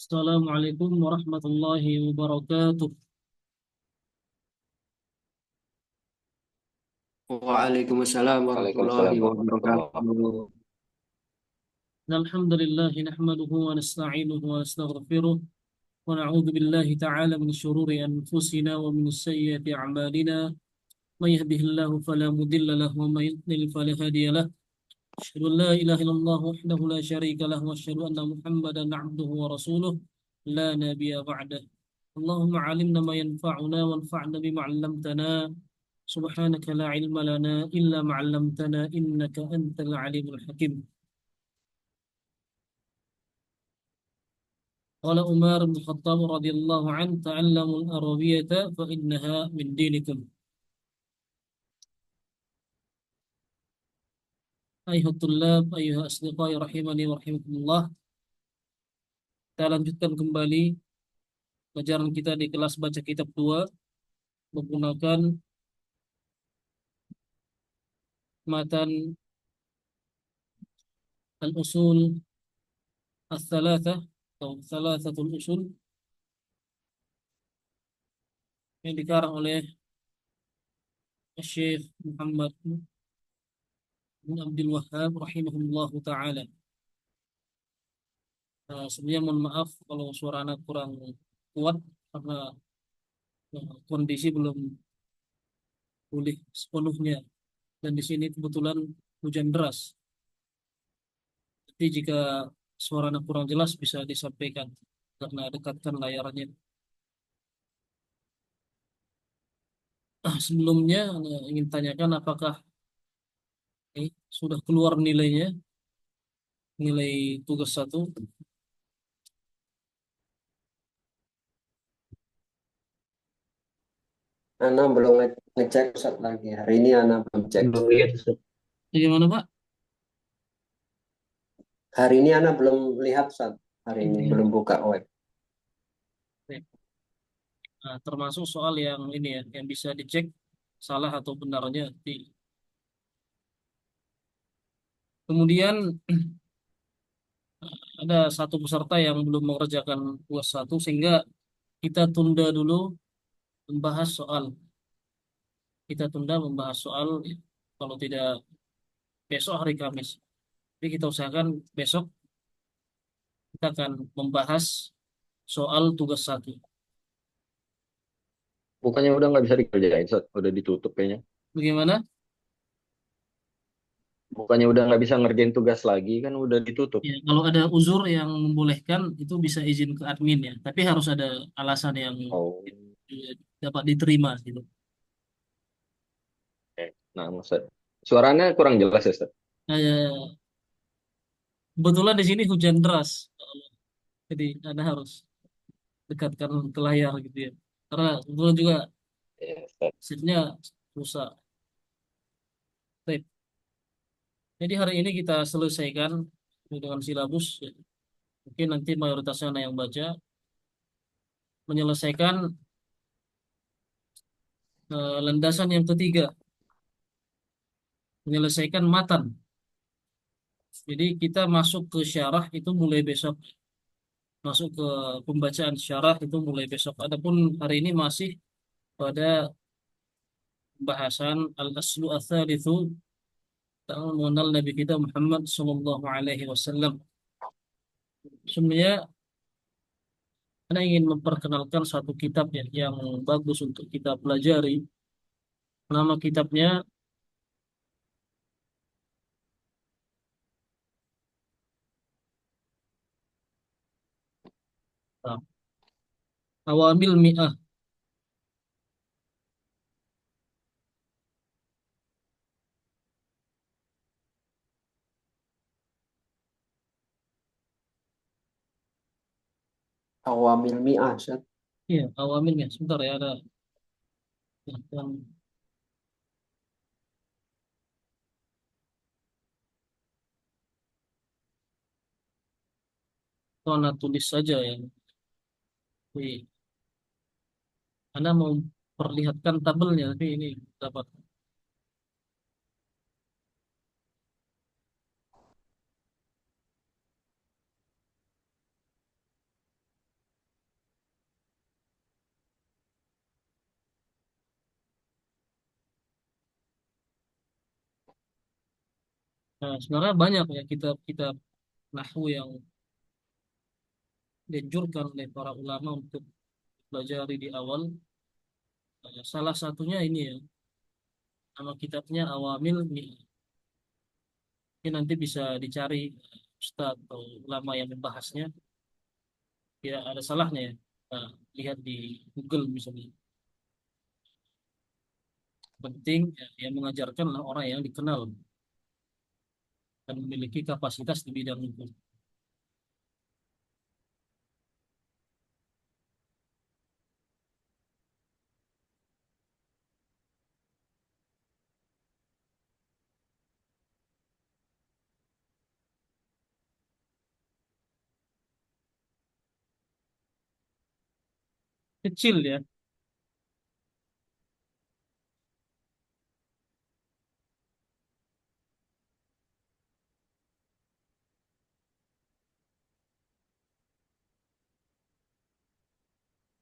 Assalamualaikum warahmatullahi wabarakatuh. Waalaikumsalam warahmatullahi Waalaikumsalam warahmatullahi wabarakatuh. wabarakatuh. Alhamdulillah nahmaduhu wa nasta'inuhu wa nastaghfiruh wa na'udzu billahi ta'ala min shururi anfusina wa min sayyiati a'malina. May yahdihillahu fala mudilla lahu wa may yudlil fala hadiya lahu. Asyhadu an la ilaha illallah wahdahu la syarika lahu wa asyhadu anna Muhammadan 'abduhu wa rasuluh la nabiyya ba'dah. Allahumma 'allimna ma yanfa'una wanfa'na bima 'allamtana. سبحانك لا علم لنا إلا ما علمتنا إنك أنت العليم الحكيم. قال عمر بن الخطاب رضي الله عنه تعلموا العربية فإنها من دينكم. أيها الطلاب أيها أصدقائي رحمني ورحمكم الله. Kita lanjutkan kembali pelajaran kita di kelas baca kitab 2 menggunakan matan al-usul al-thalatha atau thalathatul usul yang dikarang oleh Syekh Muhammad bin Abdul Wahhab rahimahullahu taala. Sebelumnya mohon maaf kalau suara anak kurang kuat karena kondisi belum pulih sepenuhnya dan di sini kebetulan hujan deras. Jadi jika suara anak kurang jelas bisa disampaikan karena dekatkan layarnya. Sebelumnya ingin tanyakan apakah sudah keluar nilainya, nilai tugas satu. Ana belum ngecek Ustaz lagi. Hari ini Ana belum cek. Belum lihat Ustaz. Bagaimana Pak? Hari ini Ana belum lihat Ustaz. Hari ini belum buka web. Nah, termasuk soal yang ini ya, yang bisa dicek salah atau benarnya. Kemudian ada satu peserta yang belum mengerjakan tugas satu sehingga kita tunda dulu membahas soal. Kita tunda membahas soal kalau tidak besok hari Kamis. Jadi kita usahakan besok kita akan membahas soal tugas satu. Bukannya udah nggak bisa dikerjain Ustaz, udah ditutup kayaknya. Bagaimana? Bukannya udah nggak bisa ngerjain tugas lagi kan udah ditutup. Ya, kalau ada uzur yang membolehkan itu bisa izin ke admin ya, tapi harus ada alasan yang Oh, dapat diterima gitu. oke. Nah, Ustaz. Suaranya kurang jelas ya Ustaz. Eh, Kebetulan di sini hujan deras, jadi Anda harus dekatkan ke layar gitu ya. Karena kebetulan juga Ya, Ustaz. shiftnya rusak. Baik. Jadi hari ini kita selesaikan dengan silabus. Mungkin nanti mayoritasnya anak yang baca menyelesaikan landasan yang ketiga, menyelesaikan matan. Jadi kita masuk ke syarah itu mulai besok, masuk ke pembacaan syarah itu mulai besok. Adapun hari ini masih pada pembahasan al-aslu ats-tsalitsu tentang mengenal Nabi kita Muhammad sallallahu alaihi wasallam. Sebenarnya Anda ingin memperkenalkan satu kitab ya, yang bagus untuk kita pelajari. Nama kitabnya uh, Awamil Mi'ah. Awamil Mi'ah Ustaz. Iya, Awamilnya. Sebentar ya, ada yang Anda tulis saja ya. Jadi, Anda mau perlihatkan tabelnya, tapi ini dapat. Nah, sebenarnya banyak ya kitab-kitab nahwu yang dianjurkan oleh para ulama untuk pelajari di awal. Salah satunya ini ya, nama kitabnya Awamil Mi'ah. Ini nanti bisa dicari Ustadz atau ulama yang membahasnya. Ya ada salahnya ya. Nah, lihat di Google misalnya. Penting ya, yang mengajarkanlah orang yang dikenal dan memiliki kapasitas di bidang itu. Kecil ya.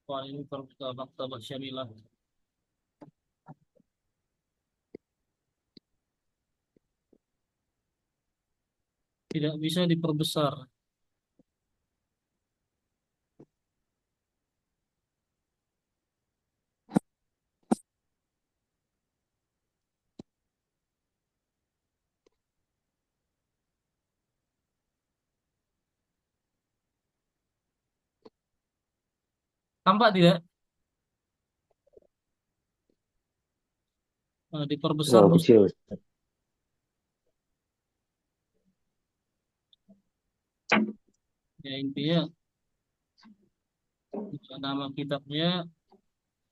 Wah, ini terbuka maktabah syamilah. Tidak bisa diperbesar. Tampak tidak? Diperbesar Wow, terus. kecil. Ya intinya nama kitabnya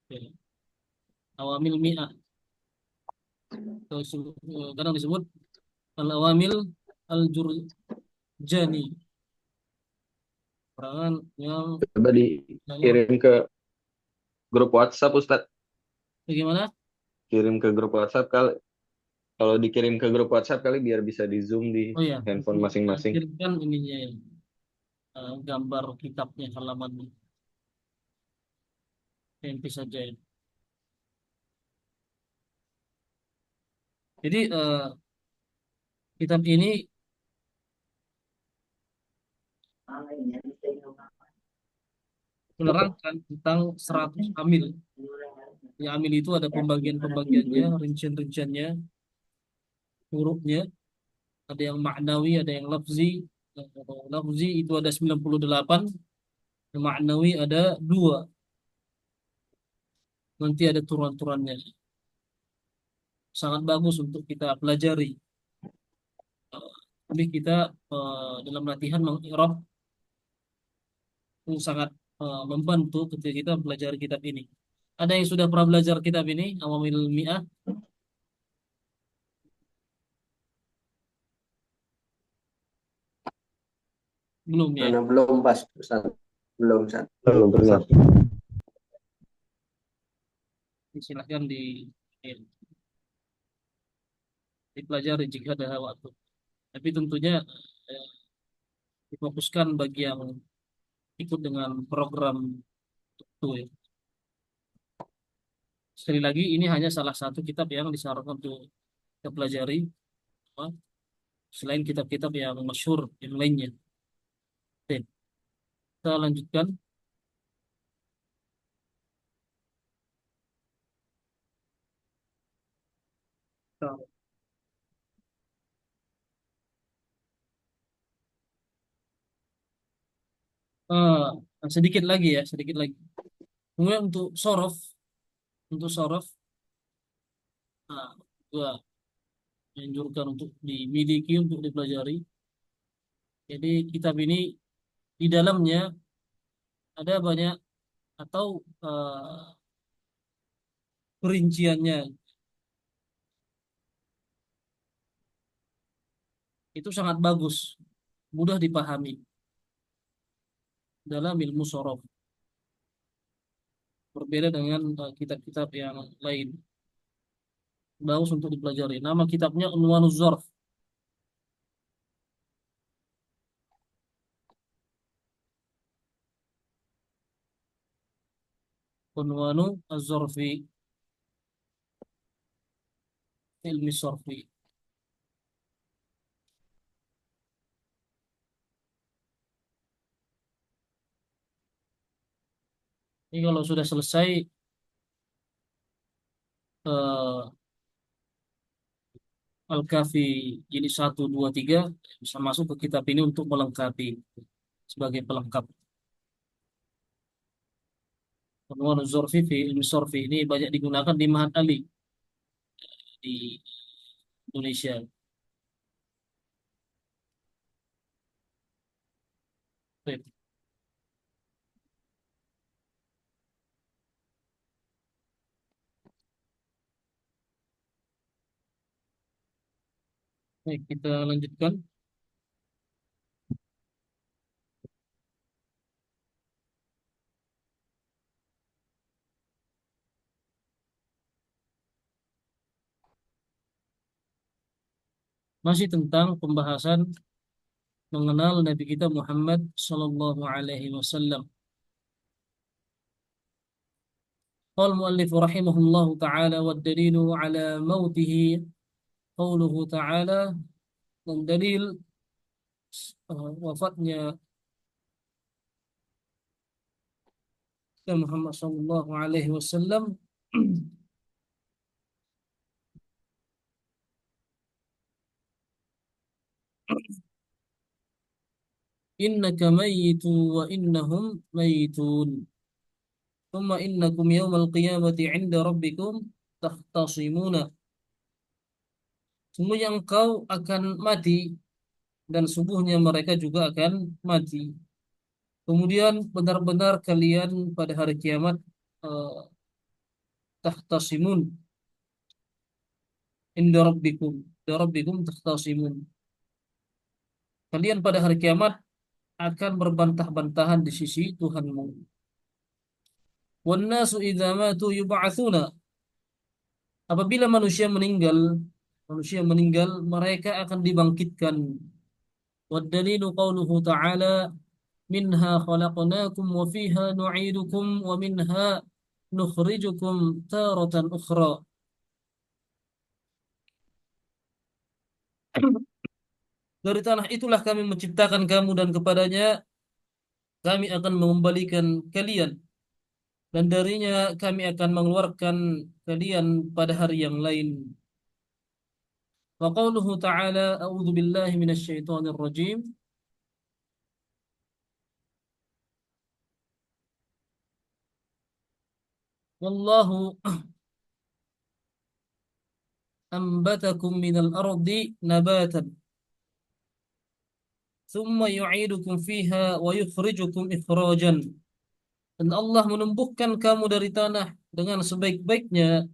ya, Awamil Mi'ah. Kadang disebut Al-Awamil Al-Jurjani. Perangan yang Coba jalur. dikirim ke grup WhatsApp, Ustadz. Bagaimana? Kirim ke grup WhatsApp kali. Kalau dikirim ke grup WhatsApp kali biar bisa di zoom di Oh ya, handphone masing-masing. kirimkan ininya ya, gambar kitabnya halamannya. MP saja ya. Jadi kitab ini menerangkan tentang 100 amil. Ya, amil itu ada pembagian-pembagiannya, rincian-rinciannya, hurufnya, ada yang maknawi, ada yang lafzi. Lafzi itu ada 98, yang maknawi ada 2. Nanti ada turunan-turunannya. Sangat bagus untuk kita pelajari. Tapi kita dalam latihan mengikrab itu sangat membantu ketika kita belajar kitab ini. Ada yang sudah pernah belajar kitab ini, Awamil Mi'ah? Belum ya? Mana belum pas Ustaz. Belum Ustaz. Belum pernah. Silahkan dipelajari jika ada waktu. Tapi tentunya eh, difokuskan bagi yang ikut dengan program itu ya. Sekali lagi, ini hanya salah satu kitab yang disarankan untuk kita pelajari. Apa? Selain kitab-kitab yang masyhur yang lainnya. Oke, kita lanjutkan. Eh, sedikit lagi ya, sedikit lagi. Kemudian untuk sorof, nah, juga dianjurkan untuk dimiliki, untuk dipelajari. Jadi kitab ini di dalamnya ada banyak atau perinciannya itu sangat bagus, mudah dipahami dalam ilmu sorof. Berbeda dengan kitab-kitab yang lain. Bagus untuk dipelajari. Nama kitabnya Unwanuz Zarf. Unwanu Az-Zarfi, ilmi sorfi. Ini kalau sudah selesai eh, Al-Kafi jadi 1, 2, 3 bisa masuk ke kitab ini untuk melengkapi sebagai pelengkap. Unwan Zorfi fi ilmu sorfi ini banyak digunakan di Mahat Ali di Indonesia. Baik, baik, kita lanjutkan. Masih tentang pembahasan mengenal Nabi kita Muhammad Sallallahu Alaihi Wasallam. قال المؤلف رحمه الله تعالى والدليل على موته قوله تعالى dan dalil wafatnya Muhammad Sallallahu Alaihi Wasallam innaka mayyitu wa innahum mayyitun thumma innakum yawmal qiyamati 'inda rabbikum takhtasimuna. Sungguhnya engkau akan mati dan subuhnya mereka juga akan mati. Kemudian benar-benar kalian pada hari kiamat eh, tahtasimun inda rabbikum. Inda rabbikum tahtasimun. Kalian pada hari kiamat akan berbantah-bantahan di sisi Tuhanmu. Wan nasu idza matu yub'atsuna. Apabila manusia meninggal, mereka akan dibangkitkan. Wad dalilu qauluhu ta'ala minha khalaqnakum wa fiha nu'idukum wa minha nukhrijukum taratan ukhra. Dari tanah itulah kami menciptakan kamu dan kepadanya kami akan mengembalikan kalian dan darinya kami akan mengeluarkan kalian pada hari yang lain. Wa qauluhu ta'ala a'udzu billahi minasy syaithanir rajim. Wallahu ambatakum minal ardi nabatan thumma yu'idukum fiha wa yukhrijukum ikhrajan. Dan Allah menumbuhkan kamu dari tanah dengan sebaik-baiknya,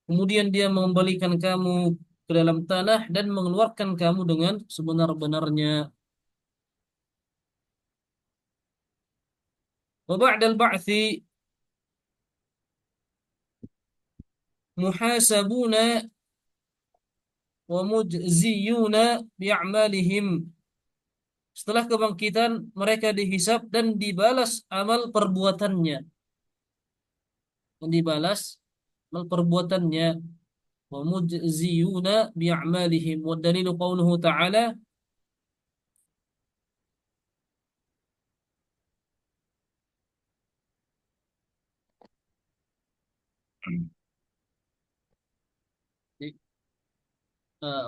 kemudian Dia mengembalikan kamu ke dalam tanah dan mengeluarkan kamu dengan sebenar-benarnya. Wa ba'dal ba'thi muhasabuna wa mujziyuna bi'amalihim. Setelah kebangkitan, mereka dihisab dan dibalas amal perbuatannya. Dan dibalas amal perbuatannya. Wa mujziyuna bi'amalihim. Wa dalilu qawluhu ta'ala.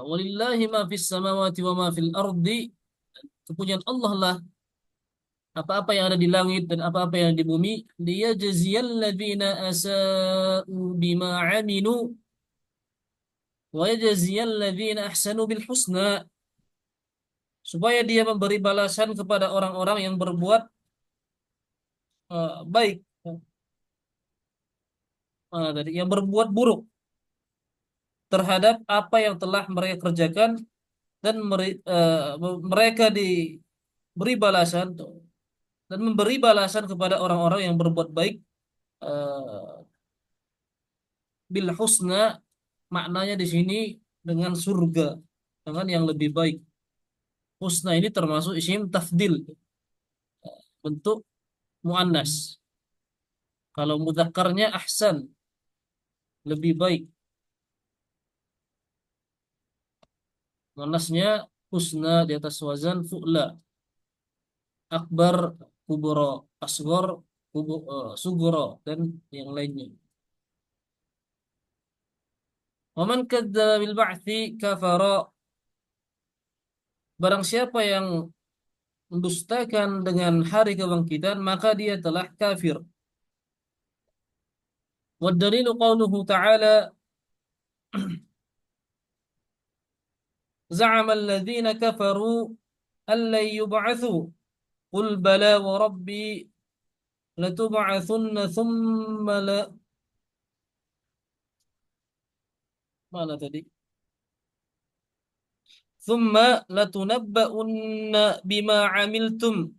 Walillahi ma fis samawati wa ma fil ardi. Kepunyaan Allah lah apa-apa yang ada di langit dan apa-apa yang ada di bumi. Liyajziyalladzina asa'u bima 'amilu wa yajziyalladzina ahsanu bil husna, supaya dia memberi balasan kepada orang-orang yang berbuat baik, tadi yang berbuat buruk terhadap apa yang telah mereka kerjakan dan mereka diberi balasan dan memberi balasan kepada orang-orang yang berbuat baik eh, bil husna, maknanya di sini dengan surga, dengan yang lebih baik. Husna ini termasuk isim tafdil, bentuk muannas. Kalau mudzakarnya ahsan, lebih baik. Muannasnya husna di atas wazan fu'la. Akbar, kubro, asgor, sugro dan yang lainnya. Waman kadzdzaba bil ba'tsi kafara. Barang siapa yang mendustakan dengan hari kebangkitan, maka dia telah kafir. Wa dalilu qauluhu ta'ala za'ama alladhina kafaru an lan yub'atsu qul bala wa rabbi latub'atsunna thumma la mana tadi thumma latunabba'unna bima 'amiltum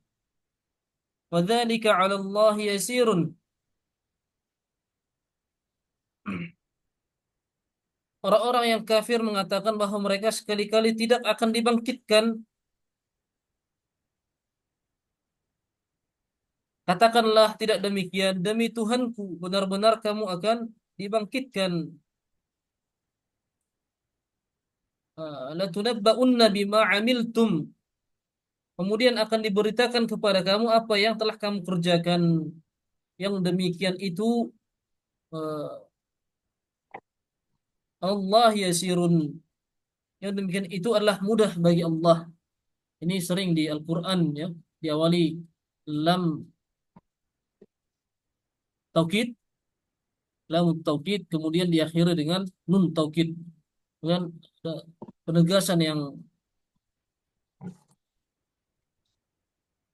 wa dzalika 'ala Allah yasirun. Orang-orang yang kafir mengatakan bahwa mereka sekali-kali tidak akan dibangkitkan. Katakanlah tidak demikian, demi Tuhanku benar-benar kamu akan dibangkitkan. Latunabba'unna bima 'amiltum. Kemudian akan diberitakan kepada kamu apa yang telah kamu kerjakan. Yang demikian itu uh, Allah yasirun. Yang demikian itu adalah mudah bagi Allah. Ini sering di Al-Qur'an ya, diawali lam taukid, lam taukid kemudian diakhiri dengan nun taukid. Dengan penegasan yang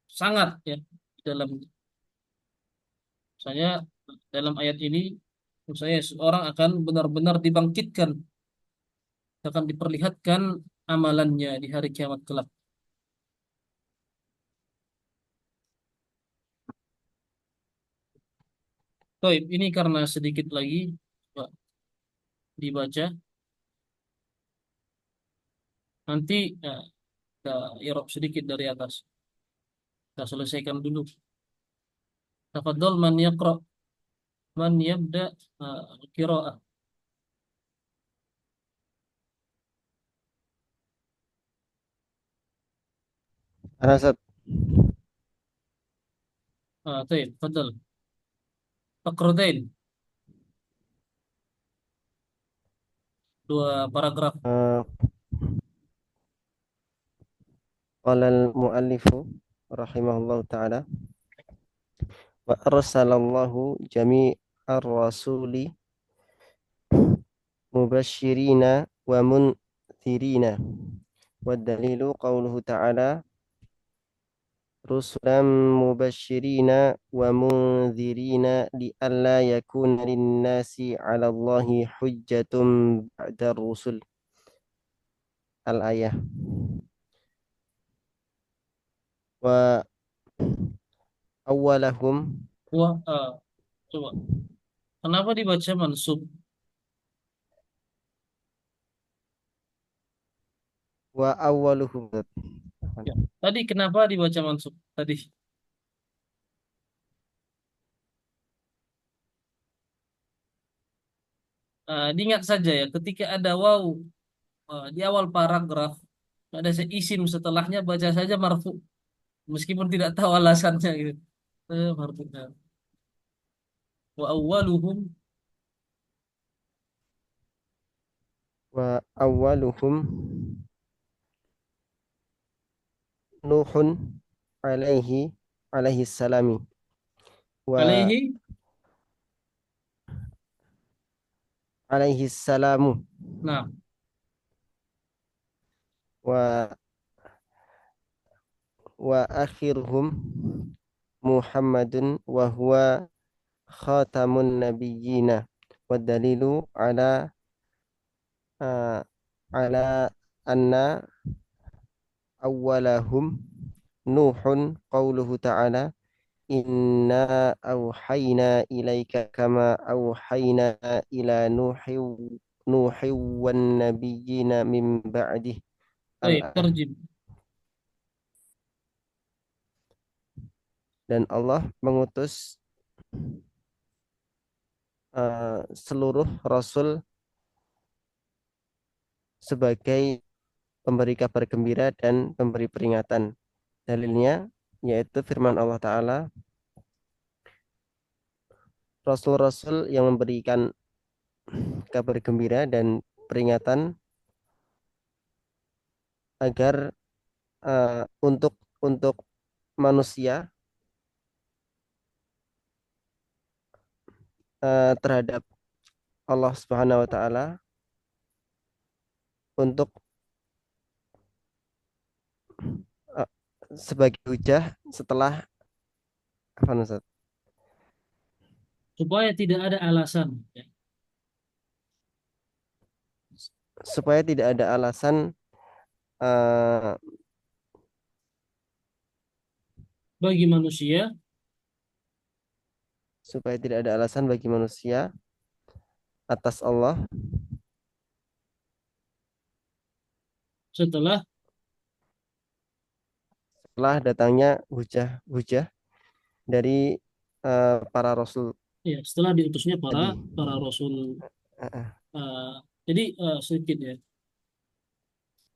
sangat ya dalam saya dalam ayat ini saya seorang akan benar-benar dibangkitkan, akan diperlihatkan amalannya di hari kiamat kelak. Baik, ini karena sedikit lagi coba dibaca. Nanti ya, kita irop sedikit dari atas. Kita selesaikan dulu. Tafadhol man yaqra, man yabda qiraah. Ana Ustaz. Baik, tafadhol. Faqrudain, dua paragraf. Qala al-muallifu rahimahullahu ta'ala wa arsalallahu jami'ar rasuli mubashirina wa munthirina wa dalilu qawluhu ta'ala rusulan mubashirina wa munthirina li'alla yakuna linnasi 'ala Allahi hujjatun ba'da rusul. Al-ayah. Wa awwalahum Wah, coba. Kenapa dibaca mansub? wa awwaluhum. Ya. Tadi kenapa dibaca mansub? Tadi. Diingat saja ya, ketika ada waw di awal paragraf, ada isim setelahnya baca saja marfu, meskipun tidak tahu alasannya gitu. Marfu. Wa awwaluhum Wa awwaluhum Nuhun alaihi salami wa alaihi. alaihi salamu Nah, wa akhiruhum Muhammadun wa huwa khatamun nabiyyina wa dalilu ala anna awwalahum Nuhun qawluhu ta'ala inna awhayna ilaika kama awhayna ila nuhi wan nabiyyina min ba'dih. baik, terjem. Dan Allah mengutus seluruh rasul sebagai pemberi kabar gembira dan pemberi peringatan. Dalilnya yaitu firman Allah Ta'ala rasul-rasul yang memberikan kabar gembira dan peringatan agar untuk manusia terhadap Allah Subhanahu wa taala untuk eh, sebagai hujah setelah apa Ustaz? supaya tidak ada alasan ya, Supaya tidak ada alasan eh, bagi manusia supaya tidak ada alasan bagi manusia atas Allah setelah setelah datangnya hujah dari para rasul setelah diutusnya para tadi. para rasul. Eh, eh. Eh, jadi sedikit ya,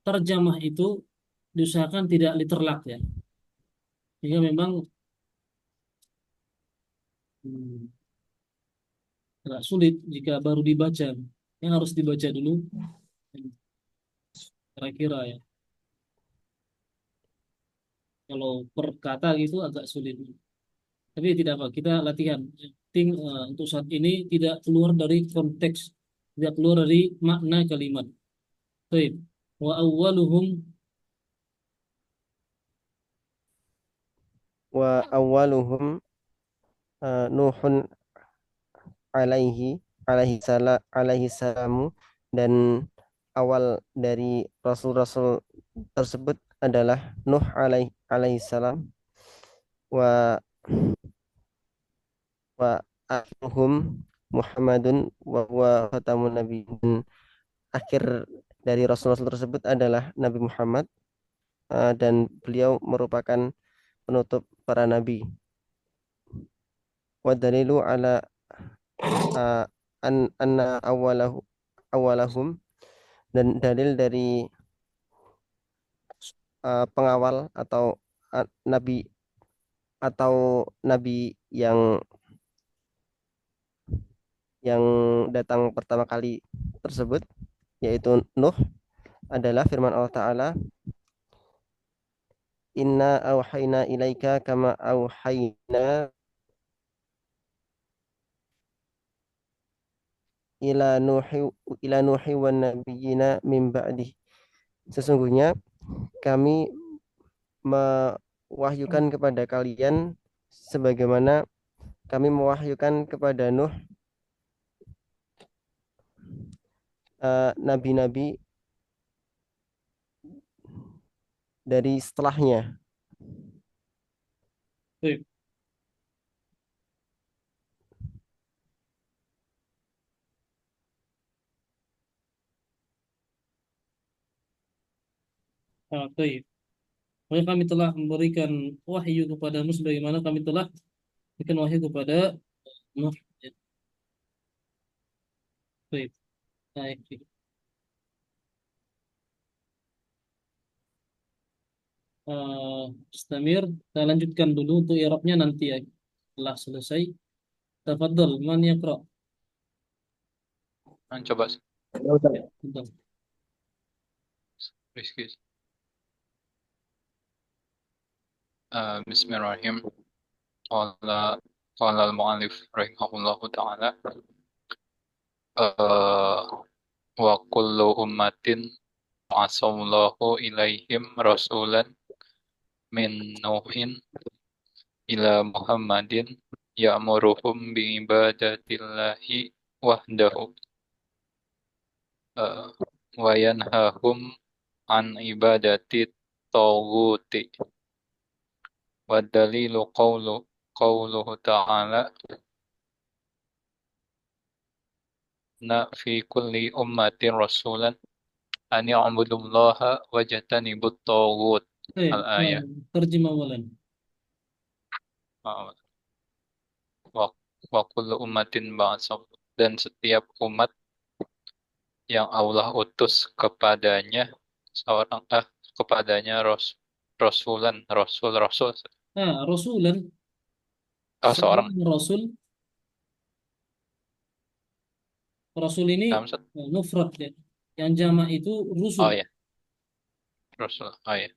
terjemah itu diusahakan tidak literlak ya, sehingga memang hmm, agak sulit jika baru dibaca, yang harus dibaca dulu kira-kira ya. Kalau per kata gitu agak sulit. Tapi tidak apa, kita latihan. Yang penting untuk saat ini tidak keluar dari konteks, tidak keluar dari makna kalimat. Baik. Wa awwaluhum Wa awwaluhum Nuhun alaihi salamu, dan awal dari rasul-rasul tersebut adalah Nuh alaihi salam, wa wa akhiruhum Muhammadun wa huwa khatamun nabiyyin. Akhir dari rasul-rasul tersebut adalah Nabi Muhammad, dan beliau merupakan penutup para nabi. Wa dalilu ala anna awalahum, dan dalil dari pengawal atau nabi nabi yang datang pertama kali tersebut, yaitu Nuh, adalah firman Allah Ta'ala, Inna awhayna ilaika kama awhayna ila nuhi wan nabiyina min ba'di. Sesungguhnya kami mewahyukan kepada kalian sebagaimana kami mewahyukan kepada Nuh nabi-nabi dari setelahnya. baik. Baik. Maka kami telah memberikan wahyu kepadamu sebagaimana kami telah memberikan wahyu kepada Nuh. Ya, baik. Baik. Istamir, kita lanjutkan dulu untuk i'rabnya nanti ya. Setelah selesai, tafadhal man yaqra. Coba Ya, betul. Rizky. Bismillahirrahmanirrahim. Qala al-mu'allif rahimahullahu ta'ala, wa kullu ummatin ba'asallahu ilaihim rasulan min Nuhin ila Muhammadin ya'muruhum bi'ibadatillahi wahdahu wa yanhahum an ibadati tawuti. Wa dalilu qawluhu ta'ala, na fi kulli ummatin rasulan an ya'budullaha wajtanibut taghut. Al-ayah. Terjemah awalan. Wa kullu ummatin ba'asa, dan setiap umat yang Allah utus kepadanya rasulan, Rasulan, seorang seorang rasul Rasul ini Naam, Ustaz. mufrad ya. Yang jamak itu rusul. Oh ya, Rasul. Oh ya.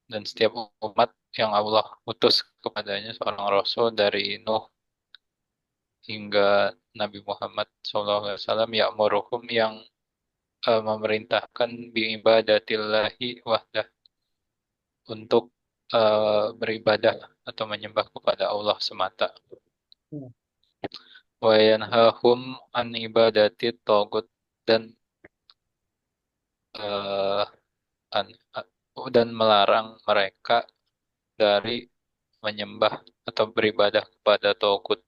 Dan setiap umat yang Allah utus kepadanya seorang Rasul dari Nuh hingga Nabi Muhammad SAW ya'muruhum yang memerintahkan biibadatillahi wahdah untuk beribadah atau menyembah kepada Allah semata. Ya. Wa yanhahum an ibadati tagut dan eh, an- dan melarang mereka dari menyembah atau beribadah kepada tagut.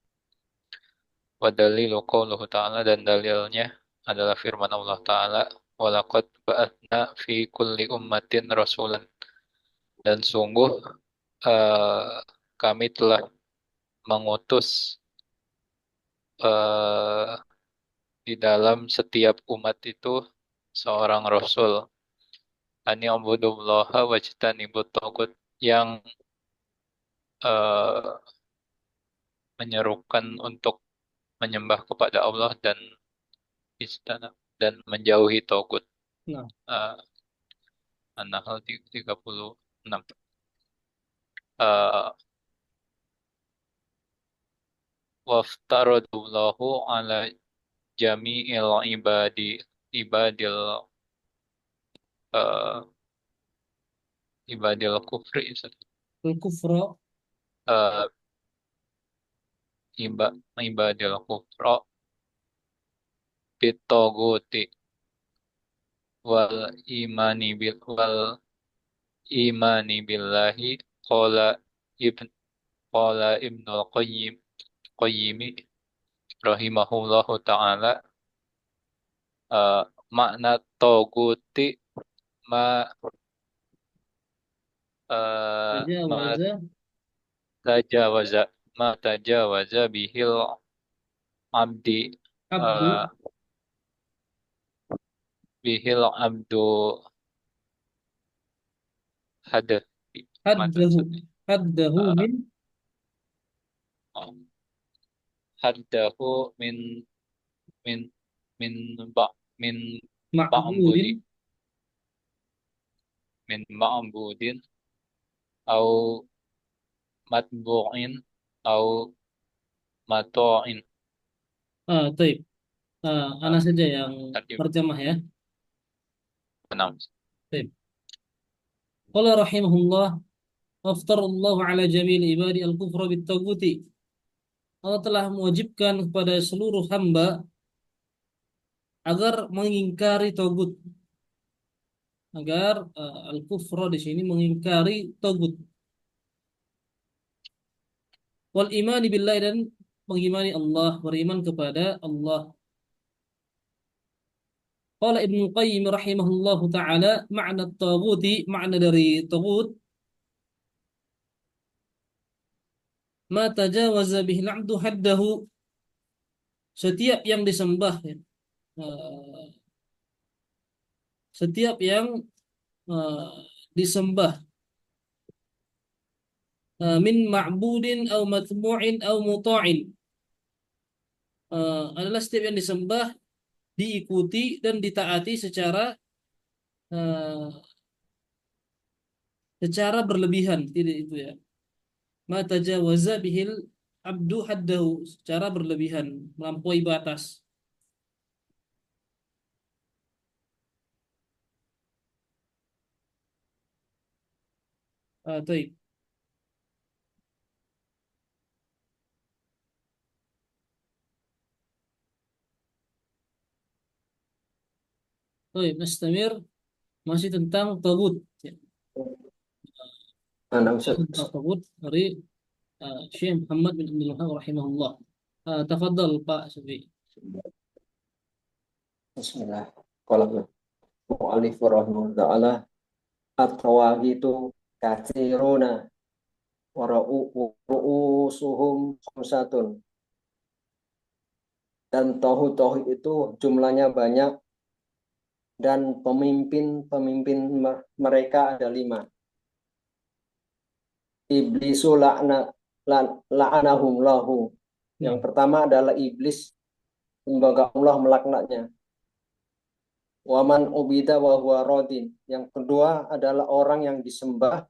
Wa dalilu qauluhu ta'ala dan dalilnya adalah firman Allah Ta'ala walaqad ba'atsna fi kulli ummatin rasulan dan sungguh kami telah mengutus eh, di dalam setiap umat itu seorang rasul ani abudullaha wajtanibut tagut yang eh, menyerukan untuk menyembah kepada Allah dan istana dan menjauhi tagut. Nah, Eh, An-Nahl 36. Eh, Waftaradullahu ala jami'il ibadil eh, ibadil kufri al-kufra eh, ibadil kufra bitoguti wal wal imani billahi qala ibn qala ibnul qayyimi rahimahullahu ta'ala eh, makna toguti ma ma tajawaza tajawaza tajawaza bihil abdi abdu eh, bihil abdu hadat haddahu haddahu min haddahu min min ba min ba'budi ma'budin min ma'budin au matbu'in au mato'in. taib. Ana saja yang Tarjim terjemah ya. benar. Taib. Qala rahimahullah aftarallahu ala jamil ibadi al-kufra bit-taguti. Allah telah mewajibkan kepada seluruh hamba agar mengingkari tagut. Agar al-kufra di sini mengingkari tagut. Wal imani billahi dan mengimani Allah, beriman kepada Allah. Qala Ibnu Qayyim rahimahullahu taala makna taguti, makna dari tagut ma tajawaza bihi al-'abdu haddahu, setiap yang disembah ya. Eh, setiap yang eh, disembah min ma'budin au matmu'in au muta'in, adalah setiap yang disembah diikuti dan ditaati eh, secara berlebihan, tidak itu ya. Ma tajawaza bihil abdu haddahu, secara berlebihan, melampaui batas. Taib. Taib, nastamir masih tentang tagut ya. Nah, Ustaz. Tentang tagut dari Syekh Muhammad bin Abdul Wahhab rahimahullah. Tafadhal Pak Sufi. Bismillah. Qala mu'allif rahimahullah ta'ala at-tawahidu katsiruna wa ru'usuhum khamsatun. Dan tauhid itu jumlahnya banyak dan pemimpin mereka ada 5. Iblisu la'anahum lahu. Yang pertama adalah iblis, lembaga Allah melaknatnya. Waman ubida wa huwa radin. Yang kedua adalah orang yang disembah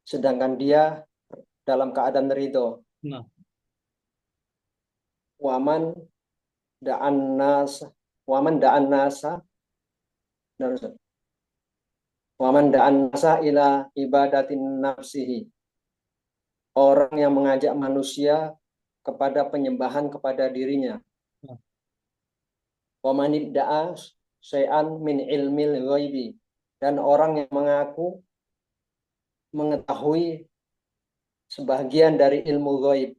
sedangkan dia dalam keadaan ridho. Nah, Waman da'an nasa. Waman da'an nasa. Waman da'an nasa ila ibadatin nafsihi. Orang yang mengajak manusia kepada penyembahan kepada dirinya. nah, Waman idda'a syai'an min ilmil ghaibi. Dan orang yang mengaku mengetahui sebagian dari ilmu ghaib.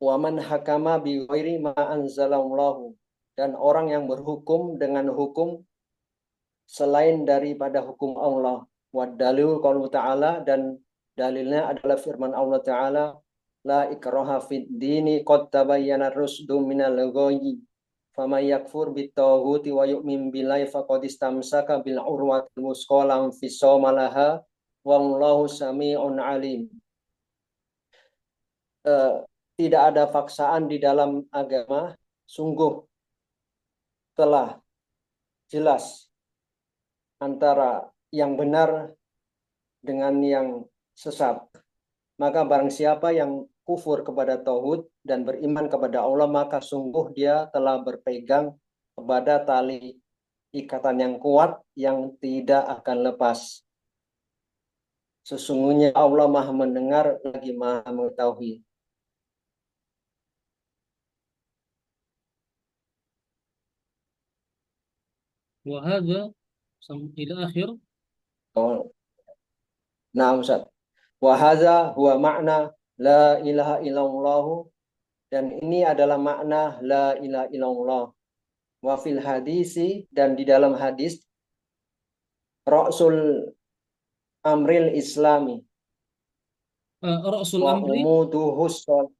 Waman hakama bi ghairi ma anzalallahu. Dan orang yang berhukum dengan hukum selain daripada hukum Allah. Wa dalil qaulu ta'ala, dan dalilnya adalah firman Allah Ta'ala, la ikraha fid dini qad tabayyana rusdu minal ghayyi faman yakfur bitaghuti wa yu'min billahi faqad istamsaka bil urwatil wusqa lam fisama laha wallahu sami'un alim. Tidak ada paksaan di dalam agama, sungguh telah jelas antara yang benar dengan yang sesat. Maka barang siapa yang kufur kepada tauhid dan beriman kepada Allah, maka sungguh dia telah berpegang kepada tali ikatan yang kuat yang tidak akan lepas. Sesungguhnya Allah Maha mendengar lagi Maha mengetahui. wahada ila akhir. Oh, nah, Ustaz. Wa hadza huwa makna la ilaha illallah, dan ini adalah makna la ilaha illallah. Wa fil hadisi, dan di dalam hadis, Rasul amril islami Rasul wa amri. umuduhus shol.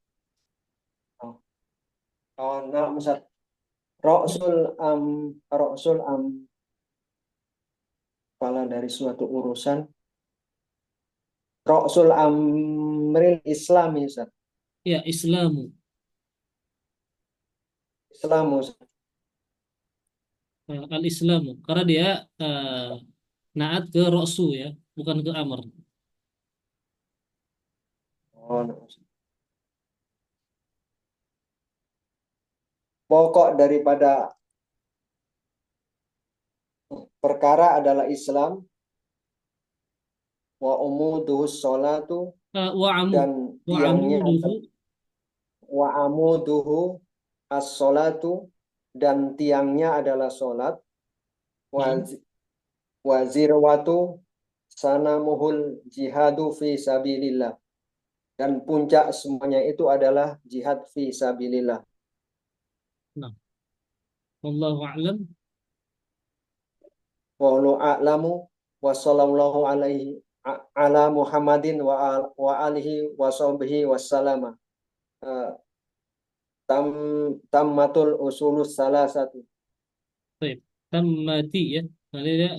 Oh, nah, Ustaz. Rasul kepala dari suatu urusan. Rasul amril islami, Ustaz. Ya, Islamu. Islam, Ustaz. Al-Islamu. Karena dia naat ke Rasul ya, bukan ke amr. Oh, nah, Ustaz. Pokok daripada perkara adalah Islam, wa umuduhus sholatu, Wa amu. dan Wa tiangnya amuduhu. wa amuduhu as-sholatu, dan tiangnya adalah sholat, wa zirwatu sanamuhul jihadu fi sabilillah, dan puncak semuanya itu adalah jihad fi sabilillah. Nah, wallahu a'lam. Wallahu a'lamu wa sallallahu alaihi ala Muhammadin wa alihi wa sahbihi wassallama. Tammatul usulus salasatu. Baik. Tammati ya. Nanti dia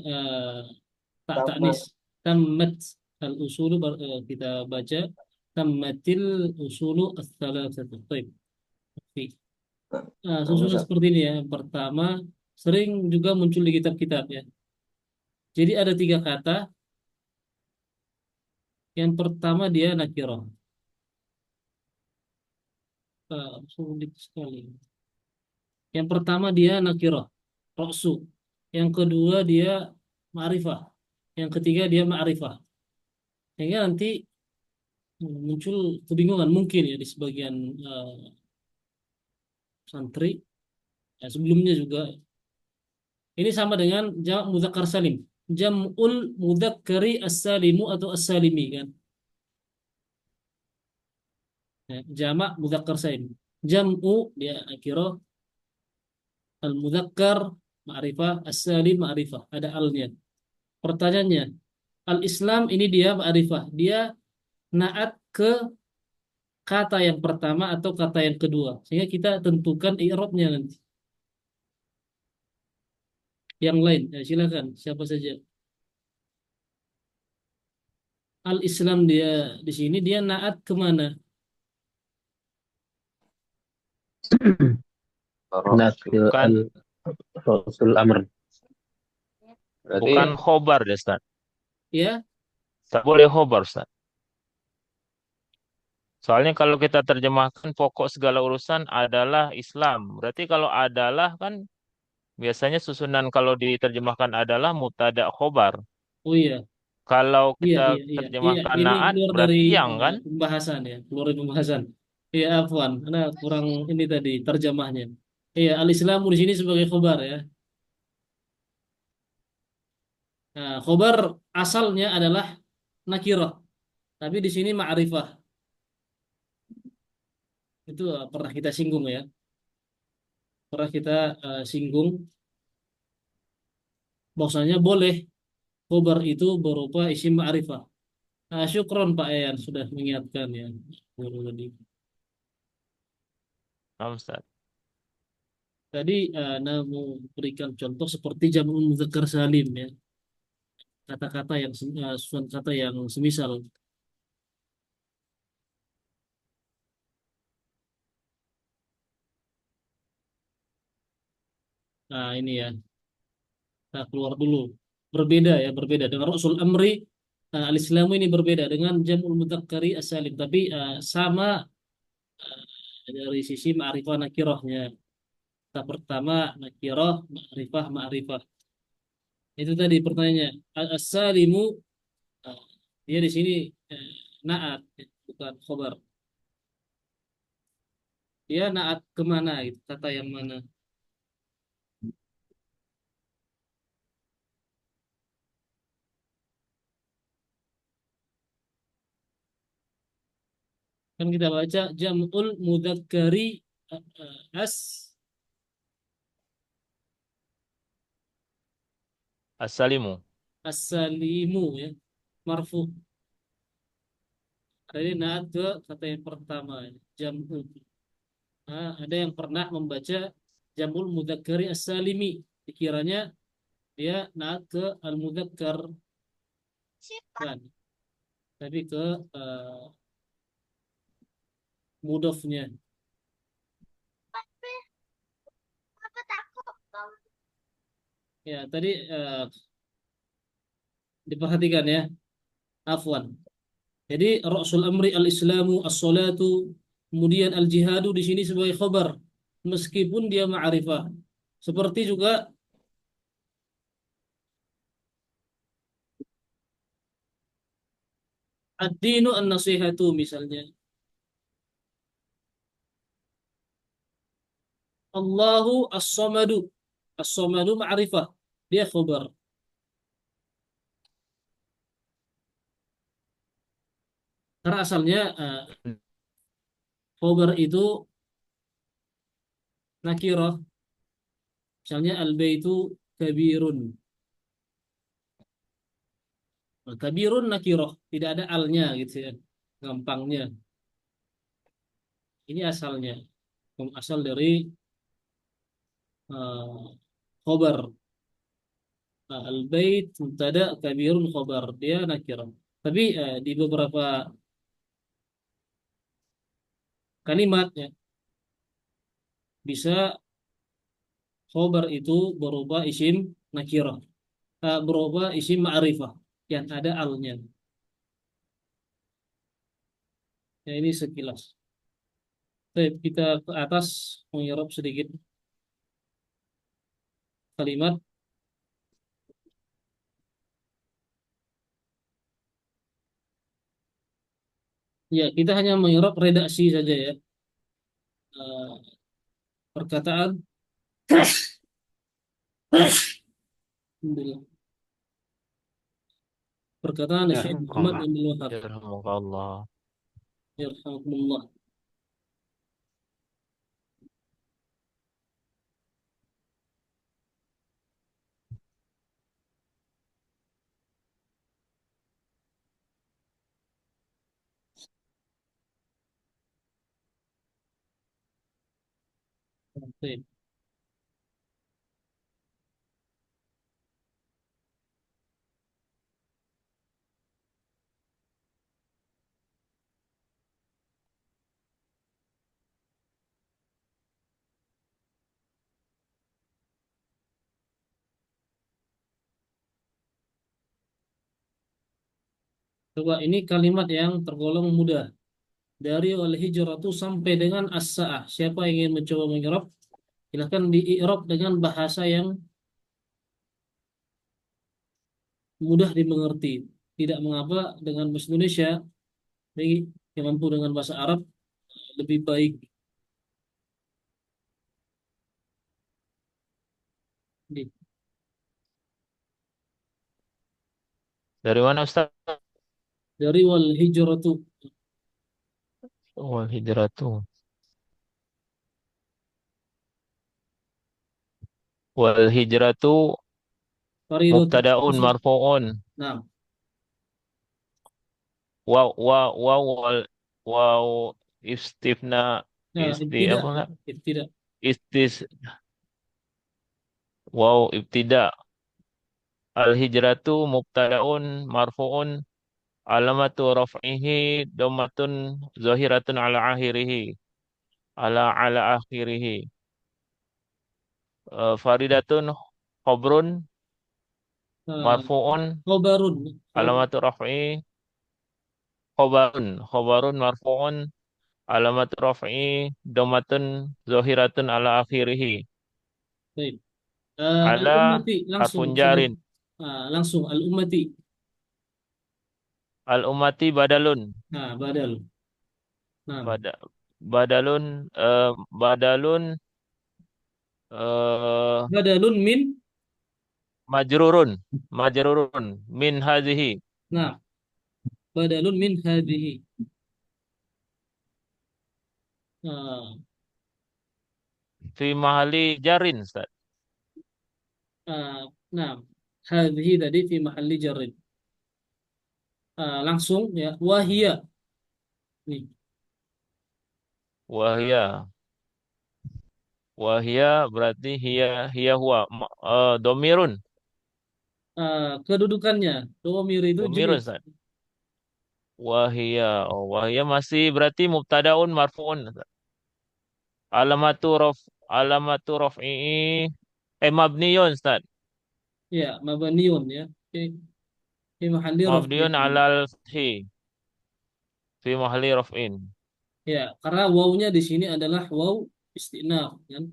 tak Tammat. taknis. Tammat al-usulu kita baca tammatil usulu as-salasatu. Baik. Oke. Susunan seperti ini ya. Yang pertama, sering juga muncul di kitab-kitab ya. Jadi ada 3 kata. Yang pertama dia nakirah. Sulit sekali. Yang pertama dia nakirah, roksu. Yang kedua dia ma'rifah. Yang ketiga dia ma'rifah. Sehingga nanti muncul kebingungan mungkin ya di sebagian santri. Ya, sebelumnya juga. Ini sama dengan jamak mudzakkar salim. Jam'ul mudzakkari as-salimu atau as-salimi kan. Ya, jamak mudzakkar salim. Jam'u dia nakirah, al-mudzakkar ma'rifah, as-salim ma'rifah. Ada alnya. Pertanyaannya, al-Islam ini dia ma'rifah. Dia naat ke kata yang pertama atau kata yang kedua. Sehingga kita tentukan i'rabnya nanti. Yang lain, ya silakan. Siapa saja. Al-Islam dia di sini dia naat kemana? Nakil Bukan, al Rasul Amr. Berarti bukan khobar deh, Ustaz. Ya, Tak boleh khobar, Ustaz. Soalnya kalau kita terjemahkan pokok segala urusan adalah Islam. Berarti kalau adalah kan biasanya susunan kalau diterjemahkan adalah mubtada khobar. oh iya, Kalau iya, kita iya, iya, iya. terjemahkan Ini naat keluar dari berarti yang kan? pembahasan ya, keluar dari pembahasan. Iya, Afwan, karena kurang ini tadi terjemahnya. Iya, al-Islamu di sini sebagai khobar ya. Nah, khobar asalnya adalah nakirah, tapi di sini ma'rifah. Itu pernah kita singgung ya. Pernah kita singgung bahwasanya boleh khobar itu berupa isim ma'rifah. Nah, syukron Pak Eyan sudah mengingatkan ya. Guru tadi. Nah, Ustaz. Tadi Namu berikan contoh seperti jamun muzakkar salim ya. Kata-kata yang susunan kata yang semisal. Nah, ini ya. Nah, keluar dulu. Berbeda ya, berbeda dengan Rasul Amri al-Islamu ini berbeda dengan jamul mudzakkari as-salim, tapi sama dari sisi ma'rifah nakirahnya. Kata pertama nakirah, ma'rifah, ma'rifah. Itu tadi pertanyaannya. As-salimu eh, dia di sini eh, naat, bukan khobar. Dia naat kemana itu kata yang mana? Kan kita baca jam'ul mudzakkari as As-salimu. as-salimu ya, marfu. Jadi naat ke kata yang pertama ya, jam'u. Nah, ada yang pernah membaca jam'ul mudzakkari as-salimi, dikiranya dia naat ke al-mudzakkar kan, tapi ke mudhofnya. Ya, tadi diperhatikan ya, afwan. Jadi Rasul Amri al-Islamu as-salatu, kemudian al-jihadu di sini sebagai khabar meskipun dia ma'rifah. Seperti juga ad-dinu an-nasihatu misalnya. Allahu as-samadu. As-samadu ma'rifah. Dia khabar. Karena asalnya khabar itu nakirah. Misalnya al-baitu kabirun. Nah, kabirun nakirah, tidak ada alnya gitu ya. Gampangnya. Ini asalnya. Asal dari khobar. Al-bait mubtada kabirun khobar. Dia nakirah. Tapi di beberapa kalimat ya, bisa khobar itu berupa isim nakirah. Berupa isim ma'rifah yang ada alnya. Ya, ini sekilas. Baik, kita ke atas mengyerap sedikit kalimat. Ya, kita hanya mengyerap redaksi saja ya. Eh, Perkataan Alhamdulillah. Perkataan Ya, Syekh Muhammad bin Abdul Wahab. yarhamukallah. Yarhamukumullah. Baik. Coba ini kalimat yang tergolong mudah. Dari wal hijratu sampai dengan as-sa'ah. Siapa yang ingin mencoba mengi'rab? Silakan di-i'rab dengan bahasa yang mudah dimengerti. Tidak mengapa dengan bahasa Indonesia, bagi yang mampu dengan bahasa Arab lebih baik. Di- Dari mana Ustaz? Dari wal hijratu. Wal hijratu. Wal hijratu Faridatun. mubtadaun marfu'un. Nah, Waw waw istifna nah, isti tidak, apa enggak? tidak. Istis waw ibtida. Al hijratu mubtadaun marfu'un alamatu raf'ihi dhammatun zahiratun ala akhirih. Ala akhirih. Faridatun khobrun Nah, marfu'un khobarun. alamatu raf'i khobarun marfu'un alamatu raf'i dhammatun zahiratun ala akhirih. Baik. Ala Al-ummati langsung harfun sebut. jarin. Langsung al-ummati. Al ummati badalun. Nah, badal. Nah, Bada, badalun badalun eh badalun min. majrurun majrurun min hadhihi Nah, badalun min hadhihi. Nah, fi mahali jarin Ustaz. nah, hadhihi tadi fi mahalli jarrin. Langsung ya, wahia. Nih, Wahya wahya berarti hiya huwa domirun kedudukannya. Domir itu domirun jenis. Ustaz. Wahya masih berarti mubtadaun marfuun Ustaz. Alamatu raf alamatu raf'i mabniyun Ustaz. Ya, mabaniun ya. Fi mahalli Mabniyun raf'in. alal fathi fi mahalli raf'in. Ya, karena wawunya di sini adalah waw istinaf kan.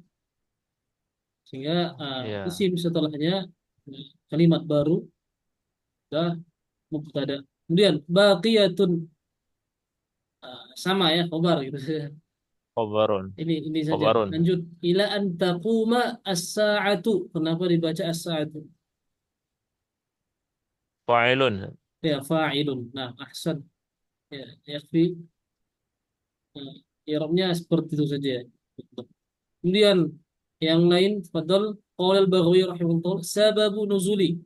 Sehingga Ya. isim setelahnya kalimat baru dah mubtada. Kemudian baqiyatun, sama ya khobar gitu. Khobarun Ini saja. khobarun Lanjut ila an taquma as-sa'atu. Kenapa dibaca as-sa'atu? fa'ilun. Ya fa'ilun. Nah, ahsan. Ya, yakfi. I'rabnya seperti itu saja. Kemudian yang lain fadal qala al-Baghawi rahimahullah sababu nuzuli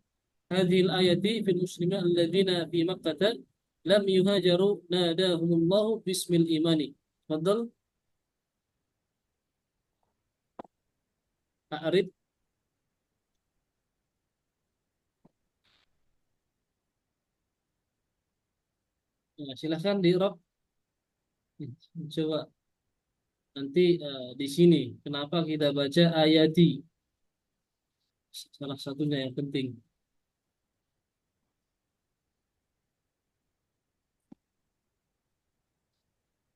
hadhihi al-ayati fil muslimin alladziina fi Makkah lam yuhajaru nadahumullahu bismil imani. Fadal a'rib. Ya, silahkan di Arab. Coba nanti di sini kenapa kita baca ayati, salah satunya yang penting.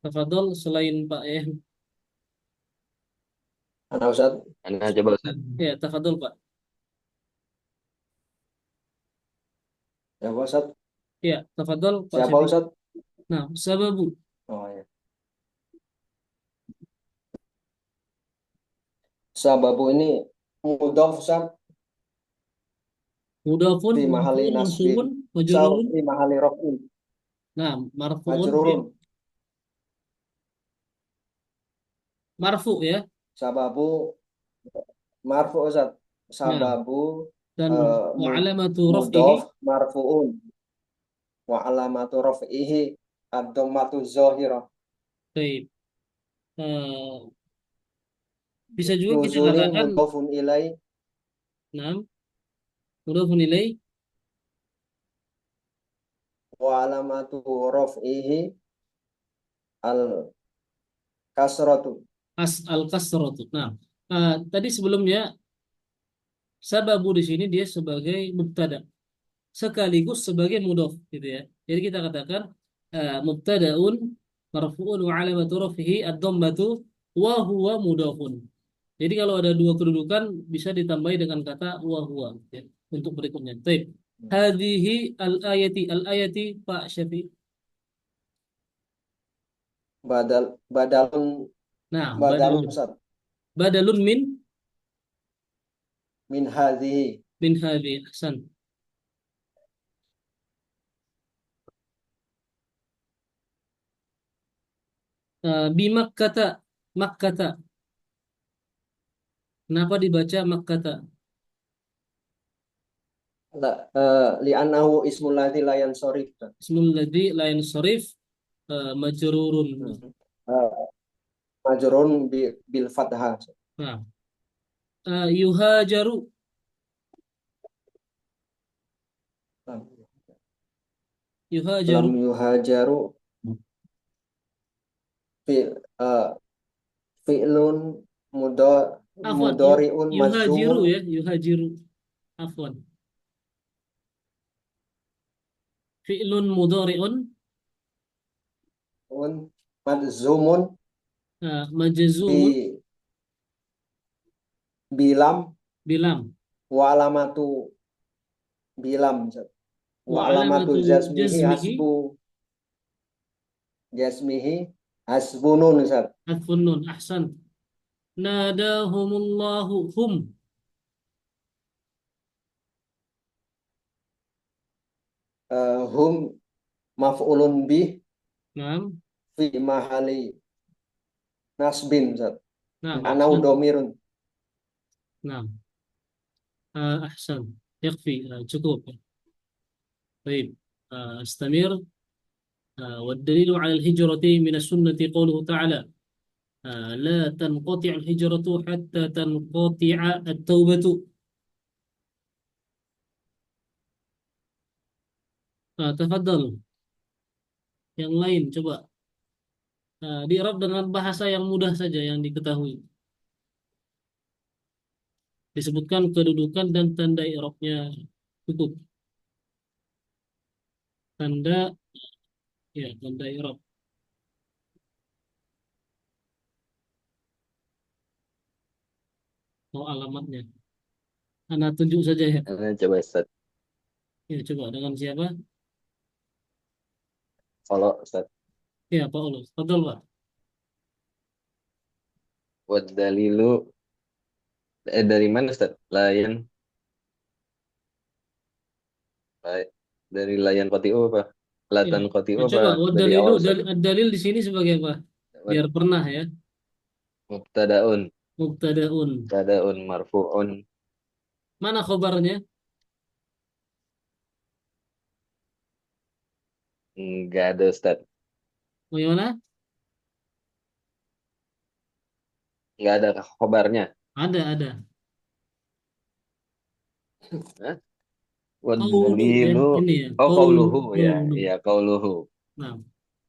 Tafadhol selain Pak ya. Ana Ustaz, Anda coba Ustaz. Ya, tafadhol Pak. ya Pak Ustaz. Ya, tafadhol Pak Siapa Syafiq. Ustaz? Nah, sababu. Oh ya. Sababu ini mudhaf Ustaz Mudhafun, fi mahali marfu'un, nasbin. mansubun, majrurun. Fi mahali raf'in. Nah, marfu'un, Majrurun. marfu ya. Sababu marfu Ustaz. Nah, Sababu dan wa alamatu raf'ihi. mudhaf marfu'un. Wa alamatu raf'ihi ad-dhammatu zahirah. Baik. Eh, bisa juga kita Nuzuli katakan mudhafun ilai nah, mudhafun ilaih wa alamatu raf'ihi al kasratu. al-kasratu. Nah, tadi sebelumnya sababu di sini dia sebagai mubtada. sekaligus sebagai mudhof gitu ya. Jadi kita katakan mubtadaun marfu'un wa alamatu raf'ihi ad-dhammatu wa huwa mudhofun. Jadi kalau ada dua kedudukan bisa ditambahi dengan kata wa huwa ya, untuk berikutnya. Baik. Hadhihi al-ayati Pak Syafiq. Badalun Nah, badalun Ustaz. badalun Min hadhihi. min hadhi. Ahsan. Bimakkata, makkata. Kenapa dibaca makkata? Li'annahu ismul ladzi la yansarif. Ismul ladzi la yansarif majrurun. Majrun bil fathah. Nah, yuhajaru. Yuhajaru. Lam yuhajaru fi fi'lun Afwan, mudhari'un yuhajiru majzumun ya, yuhajiru. Afwan. Fi'lun mudhari'un majzumun majzumun bi bilam bilam wa alamatu bilam wa alamatu jazmihi hasbunun Ustaz. Hadfun nun. Ahsan. Nadahumullahu hum. Hum maf'ulun bih Naam. fi mahali nasbin Ustaz. Naam. Anau domirun. Naam. Ahsan. Yakfi. Cukup. Baik. Istamir. والدليل على الهجرة من السنة قوله تعالى لا تنقطع الهجرة حتى تنقطع التوبة. Tafadhal. Yang lain coba di-i'rab dengan bahasa yang mudah saja yang diketahui. Disebutkan kedudukan dan tanda i'rabnya cukup. Tanda i'rab. Oh, alamatnya. Anda tunjuk saja ya. Coba Ustaz. Ya, coba dengan siapa? Kalau Ustaz. Ya, Pak Ulus. Betul, Pak. Buat dalilu dari mana Ustaz? Dari layan kotiu apa? Latan Ya. kotiu Coba, apa dari awal Ustaz? dalil di sini sebagai apa? Biar pernah ya. Mubtadaun Mubtadaun. marfu'un. Mana khobarnya? Enggak ada Ustaz. Bagaimana? Enggak ada khobarnya. Ada. Hah? Qaulu ya, Wadalilu. ini ya. Oh, qauluhu ya. Qaulu. Iya, qauluhu. Nah,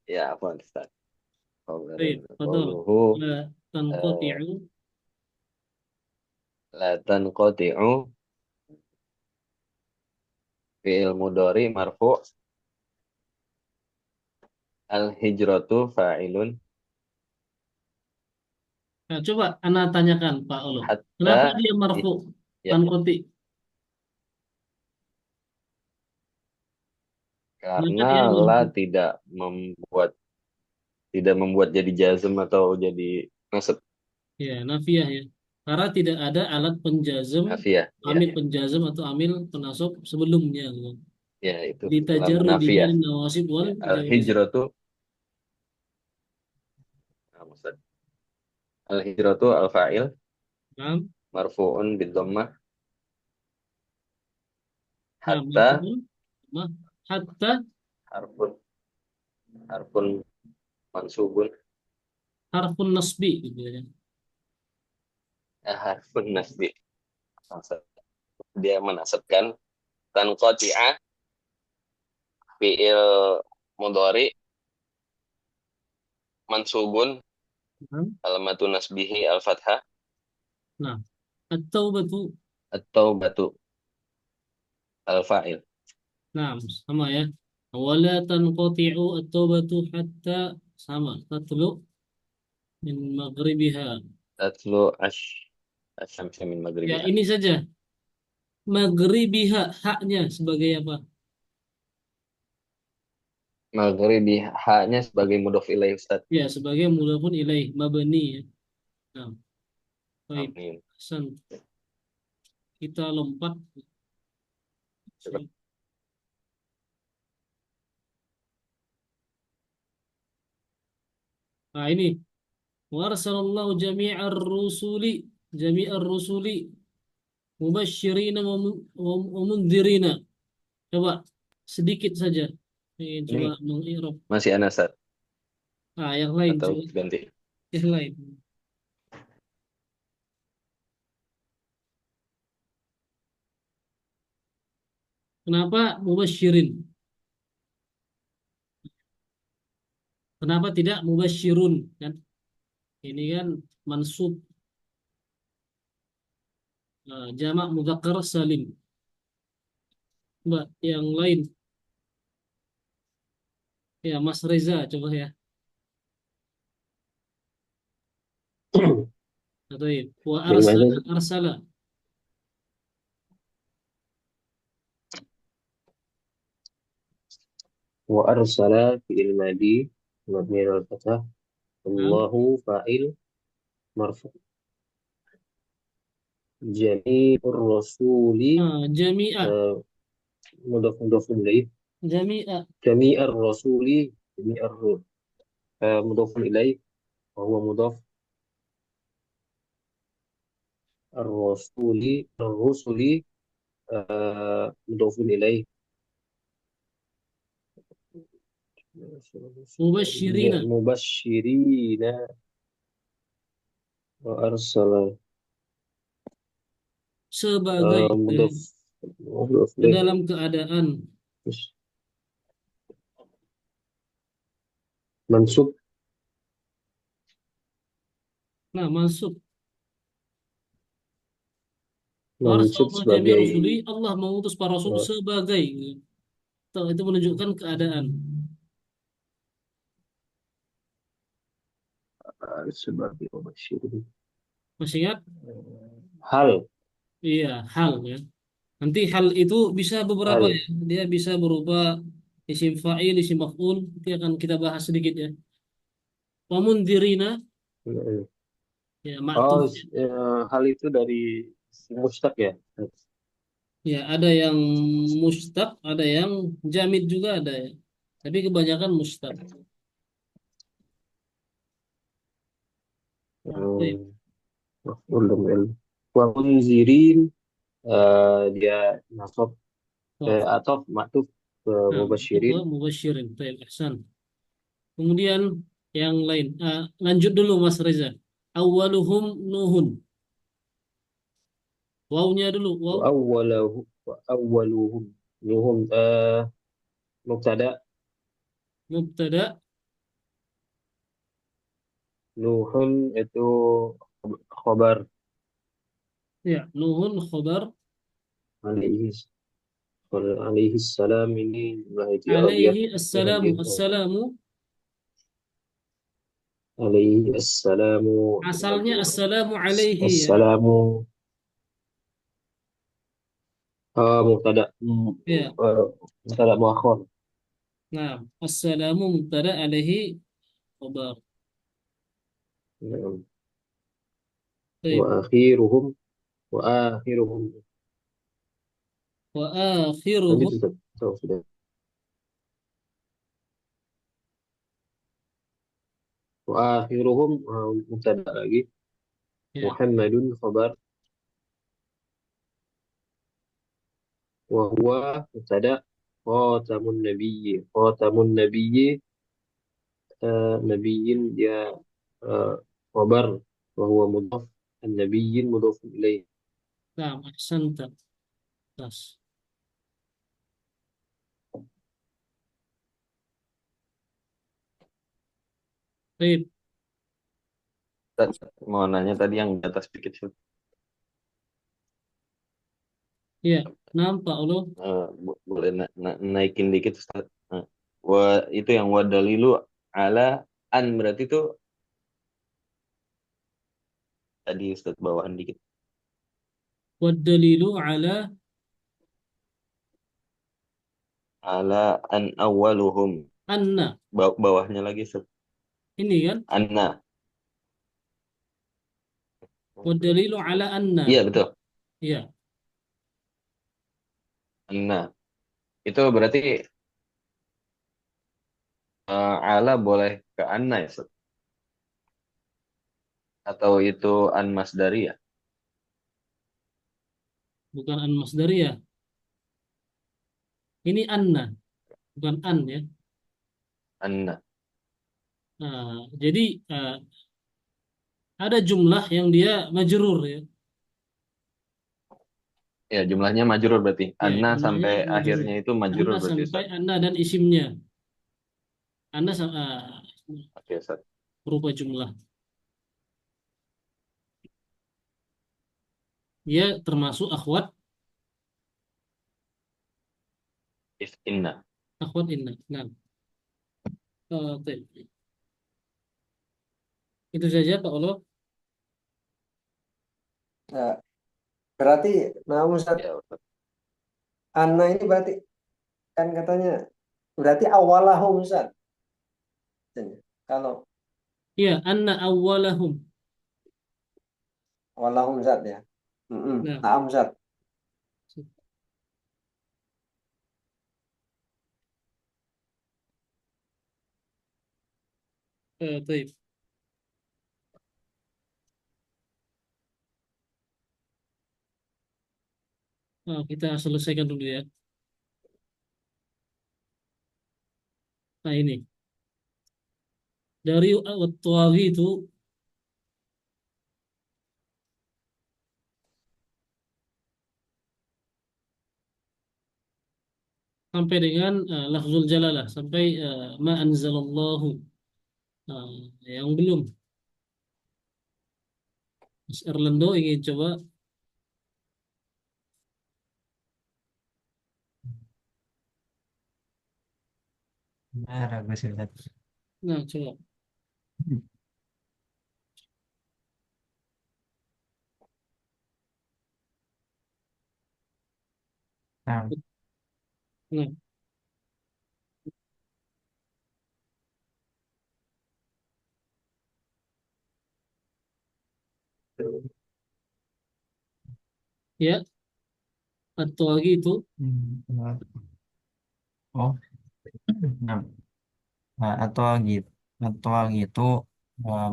Ya, apa Ustaz? baik, betul. Qauluhu La tanqati'u. la tanqati'u fi'il mudhari marfu' al-hijratu fa'ilun Nah, coba Anda tanyakan Pak Ulu. hatta Kenapa dia marfu ya, tanqati? karena Kenapa dia la marfu? tidak membuat jadi jazm atau jadi nasab Ya, nafiyah ya. Karena tidak ada alat penjazm, hafiyah ya, amil penjazm atau amil penasab sebelumnya. ya itu lam Ditajarru nafiyah bimin nawasib wal jawazim. al-hijratu Ustaz. Al-hijratu al-fa'il Nah, marfu'un bid-dhammah nah, hatta hatta harfun mansubun harfun nasbi gitu ya. harfun nasbi. Dia menasabkan tanqati'a fi'il mudhari mansubun Nah, alamatun nasbihi al-fathah nah, at-taubatu at-taubatu al-fa'il Nah, sama ya. Wala tanqati'u at-taubatu hatta sama. Tatlu min maghribiha. Tatlu asyamsa min Ya, maghribiha. ini saja. Maghribiha, haknya sebagai apa? Maghribiha-nya sebagai mudhof ilaih Ustaz. Ya, sebagai mudhafun ilaih, mabni ya. Nah, baik. Amin. Hasan. Kita lompat. Nah, ini. Warsalallahu jami'ar rusuli mubashirina wa mundhirina. Coba sedikit saja. Ini coba Ini mengirob. masih anasat Ah, yang lain atau coba. ganti? Yang lain. Kenapa mubasyirin? Kenapa tidak mubasyirun? Kan ini kan mansub jamak mudzakkar salim. Mbak, yang lain. Ya, Mas Reza coba ya. Atau ya. Wa Gimana? arsala. Wa arsala fi'il madi mabni al fathah Nah, Allahu fa'il marfu jami'ur rasuli jami'ah. uh, mudhaf ilaih Jami'ah. jami'ar rasuli jami'ar mudhaf ilaih wa huwa mudhaf ar-rusuli mudhaf ilaih Mubasyirina. mubashirina wa arsala Sebagai. mudhaf mudhaf ilaih Dalam keadaan. mansub Nah, masuk. mansub Warsallallahu jami'ar sebagai rusuli. Allah mengutus para rasul sebagai. Tuh, itu menunjukkan keadaan. sebagai mubasyirin Masih ingat? hal Iya, hal ya. Nanti hal itu bisa beberapa hal ya. Dia bisa berupa isim fa'il, isim maf'ul. Nanti akan kita bahas sedikit ya. Wamundirina, ya oh maktuf. hal itu dari si mustaq ya. Ya, ada yang mustaq, ada yang jamid juga ada ya. Tapi kebanyakan mustaq. Baik. Maf'ul dan fi'il. Wa munzirin dia nasab Wah, atau maktuf ke nah, itu ke mubasyirin mubasyirin. Baik, ihsan. Kemudian yang lain. Lanjut dulu Mas Reza. Awaluhum Nuhun. Wawunya dulu. Waw. wa awwaluhum nuhum mubtada Mubtada. nuhun itu khabar Ya, Nuhun khobar. alaihi alaihi salam ini jumlah i'rabiyah Alaihi assalamu. Assalamu. alaihi assalamu Asalnya assalamu alaihi ya. assalamu mubtada Ya. mubtada muakhar Nah, assalamu mubtada alaihi khobar. wa Baik. akhiruhum wa akhiruhum Wa lanjut akhiruhum. Ustaz. Sudah wa akhiruhum mubtada lagi Ya. Muhammadun khabar wa huwa mubtada khatamun nabiyyi nabiyyin dia eh, khabar wa huwa mudhaf an-nabiyyin mudhaf ilaih Nah, ahsanta. Tas. Baik. Ustaz, mau nanya tadi yang di atas sedikit. Ya, nampak Allah. Boleh naikin dikit Ustaz. Itu yang wadalilu ala an berarti itu tadi Ustaz bawahan dikit. Wadalilu ala Ala an awaluhum. anna. Bawahnya lagi Ustaz. Ini kan. Anna. Wadalilu ala anna. Iya betul. Ya, Anna. Itu berarti ala boleh ke anna ya Ustaz? Atau itu an masdari ya? bukan an masdariyah. Ini anna, bukan an ya. Anna. Jadi ada jumlah yang dia majrur ya. Ya jumlahnya majrur berarti. Ya, Anna jumlahnya sampai majrur. akhirnya itu majrur Anna berarti sampai Ustaz. anna dan isimnya. Anna Oke Ustaz. berupa jumlah. Dia termasuk Is inna. akhwat inna. Nah, baik. Itu saja Pak Allah. Nah, berarti, nah Ustaz, Ya Ustaz. Anna ini berarti kan katanya berarti awalahum Ustaz. Kalau Ya, anna awwalahum. awalahum Ustaz ya. Nah, Naam Ustaz. baik. Kita selesaikan dulu ya. Nah, ini. Dari at-tawaghi itu sampai dengan lafzul jalalah, sampai ma anzalallahu. Yang belum. Mas Erlando ingin coba. Bagus Ustaz. Nah, coba. Nah, Nah, ya, at-tawaghi itu oh, nah, atau gitu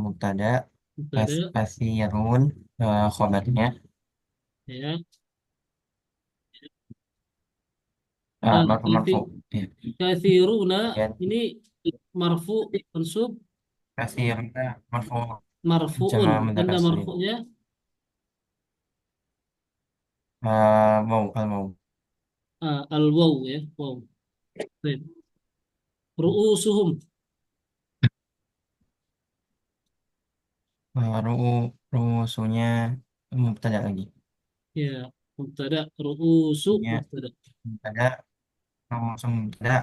mubtada ada kasirun khobarnya ya. marfu Nanti marfu ya. kathiruna Kemudian ini marfu mansub kasiruna marfu marfuun. jama Tanda mudzakkar salim marfu'nya mau al mau al-waw ya, waw. Baik. Ru'usuhum rusunya mubtada lagi ya, mubtada ru'usu nya mubtada. mubtada rusu mubtada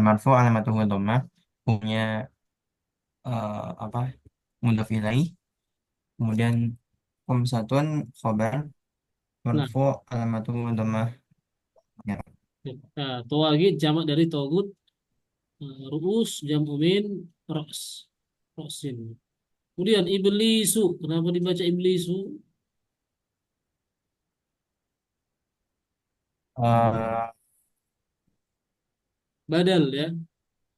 marfu alamatuhu dhammah punya apa mudhof ilaih kemudian satuan khobar Nah, marfu alamatuhu dhammah ya. tawagi jamak dari togut, ru'us jamu min ras, rasin. Kemudian iblisu, kenapa dibaca iblisu? Eh, Badal ya.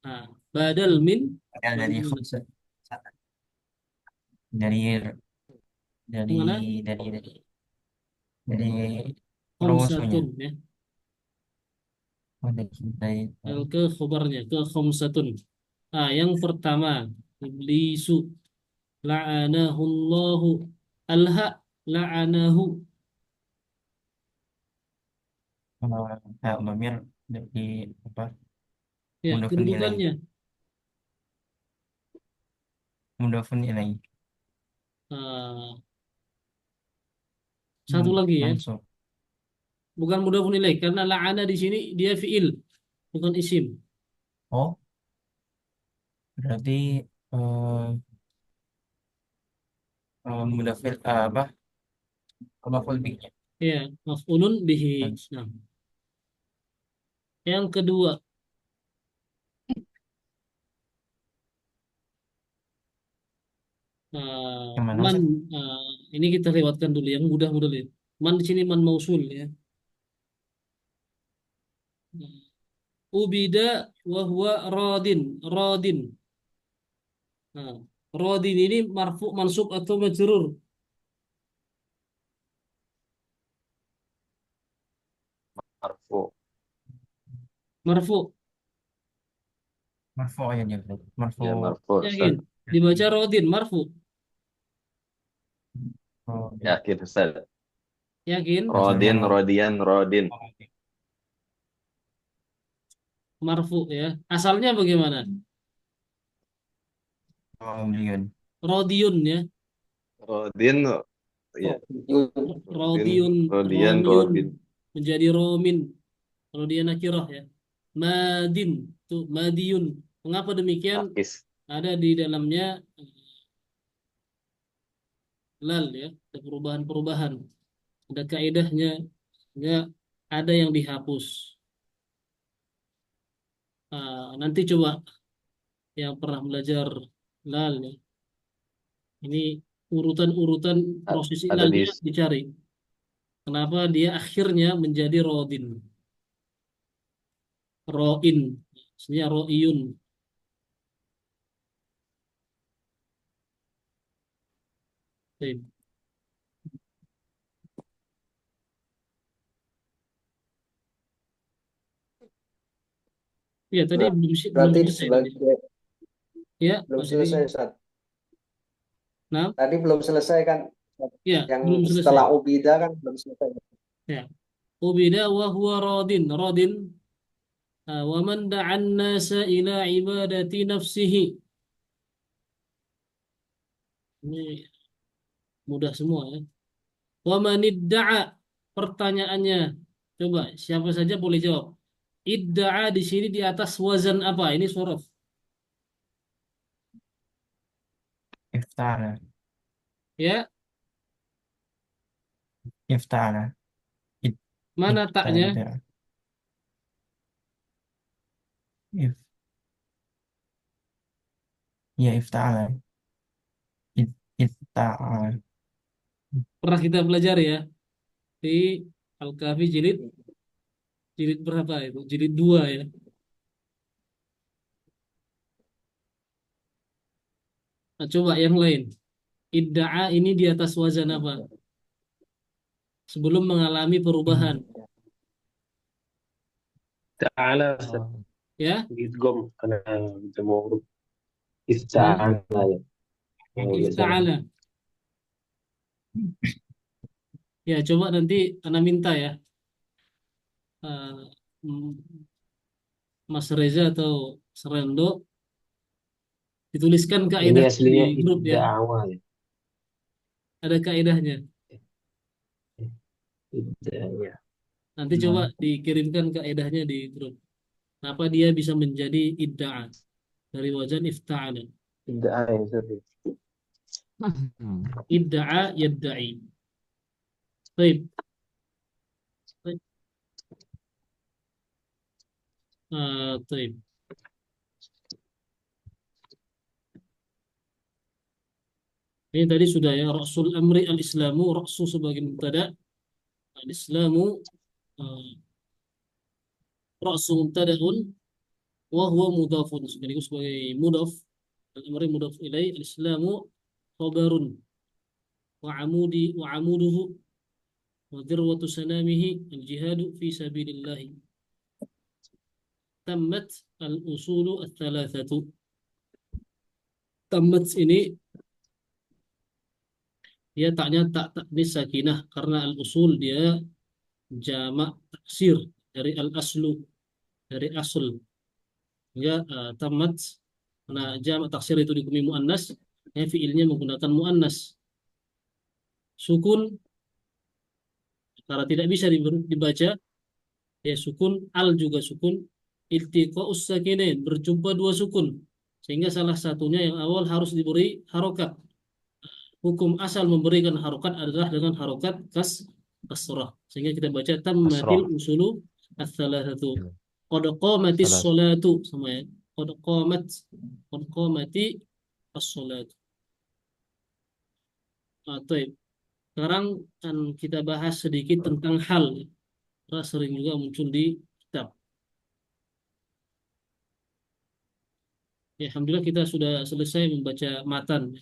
Nah, badal min Badal dari badal min. khumsa dari dari Mana? dari dari dari rusunya Khamsatun ya. dari Ke khobarnya ke khamsatun. Yang pertama iblisu la'anahullahu alha la'anahu domir dari apa ya, mudofun ilaih kedudukannya mudofun ilaih uh, satu lagi ya, mansub bukan mudhafun ilaih karena la'ana di sini dia fiil, bukan isim. Oh, berarti eh mudafil apa? Maf'ul bihnya. Ya, maf'ulun bihi. Nah, yang kedua, Yang mana man, Ustaz? ini kita lewatkan dulu yang mudah-mudah dulu. Man di sini man mausul ya. Ubida wa huwa radin, radin. Nah, radin ini marfu mansub atau majrur? Marfu. Marfu. Marfu ya jadi. Marfu. Ya, marfu, Yakin? Ustaz. Dibaca radin, marfu. Oh, Yakin, Ustaz. Yakin? Rodin, Rodian, Rodin. Marfu ya. Asalnya bagaimana? oh, Liun. Rodiun ya. Rodin, ya. Rodiun, Rodian, romiyun Rodin. menjadi romin. Kalau dia nakirah ya. Madin, tuh madiyun. Mengapa demikian? Nakis. Ada di dalamnya lal ya, ada perubahan-perubahan. Ada kaidahnya, enggak ada yang dihapus. Nanti coba yang pernah belajar lal ya. Ini urutan-urutan proses Ada di ilalnya dicari. Kenapa dia akhirnya menjadi rodin, roin, sebenarnya roiyun. Baik. Ya tadi belum Berarti selesai tadi. sebagai Ya, belum Pak Didi. selesai Ustaz. Nah, Tadi belum selesai kan? ya Yang belum selesai. setelah ubida kan belum selesai. Ya. Ubida wa huwa radin, radin. Wa man da'an nasa ila ibadati nafsihi. Ini mudah semua ya. Wa man idda'a, pertanyaannya. Coba siapa saja boleh jawab. Idda'a di sini di atas wazan apa? Ini sorof. Ifta'ala. Ya, Ifta'ala. mana taknya? Ibtada. If. Ya, ifta'ala. Ifta'ala. Pernah kita pelajari ya di Al-Kahfi jilid berapa itu? Jilid 2 ya. Nah, coba yang lain. Idda'a ini di atas wazan apa? Sebelum mengalami perubahan. Ta'ala Ustaz. Ya, Idgham karena jamu huruf. nah, Ista'ala ya. Oh, biasa. ifta'ala. Ya, coba nanti Ana minta ya. eh, Mas Reza atau Serendo dituliskan Ini kaidah di aslinya grup ya. idda'awa ya. Ada kaidahnya. Idda'ya. Nanti coba dikirimkan kaidahnya di grup. Kenapa dia bisa menjadi idda'a dari wajan ifta'ala. Idda'ya Ustaz. Idda'a yadda'i. Baik. Baik. Baik. Ini tadi sudah ya. Rasul amri al-islamu. Rasul sebagai mubtada. Al-islamu. Rasul mubtada'un. Wa huwa mudafun. Sekaligus sebagai mudaf. Al-amri mudaf ilaih. Al-islamu khabarun. Wa amuduhu. Wa dirwatu sanamihi. Al-jihadu fi sabilillahi. Tammat al-usulu al-thalathatu. Tammat ini dia taknya tak taknis sakinah karena al-usul dia jamak taksir dari al-aslu, dari asl. Ya, tamat karena jamak taksir itu dihukumi muannas, ya fiilnya menggunakan muannas. Sukun Karena tidak bisa dibaca ya sukun, al juga sukun, iltiqa'us sakinain, berjumpa dua sukun. Sehingga salah satunya yang awal harus diberi harokat. Hukum asal memberikan harokat adalah dengan harokat kasrah. Sehingga kita baca tammatil Asroh. usulu ats-tsalatsatu. Qad qamatis Salah. sholatu sama ya. Qad qamat qad qamati as-sholatu. Taib. Sekarang kan kita bahas sedikit tentang hal. Karena sering juga muncul di kitab. Ya, alhamdulillah kita sudah selesai membaca matan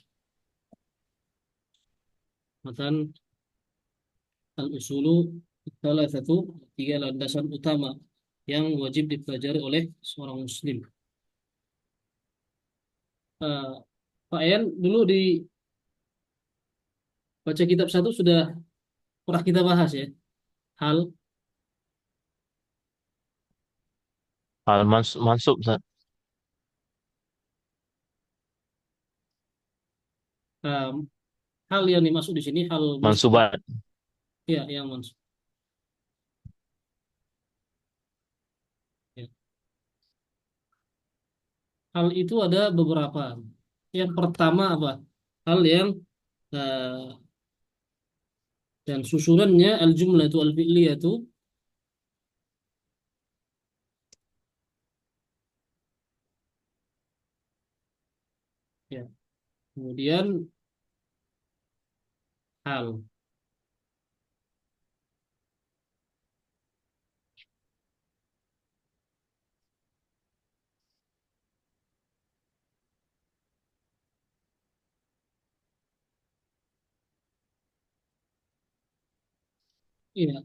al-usulu salah satu tiga landasan utama yang wajib dipelajari oleh seorang muslim. Eh, Pak Ayan dulu di baca kitab satu sudah pernah kita bahas ya hal Mansub, Ustaz. eh, hal yang dimaksud di sini hal musbah Mansubat. ya yang mansub. Ya. Hal itu ada beberapa. Yang pertama apa? Hal yang eh, dan susunannya al-jumlah itu al-fi'liyah itu ya. Kemudian hal. Iya.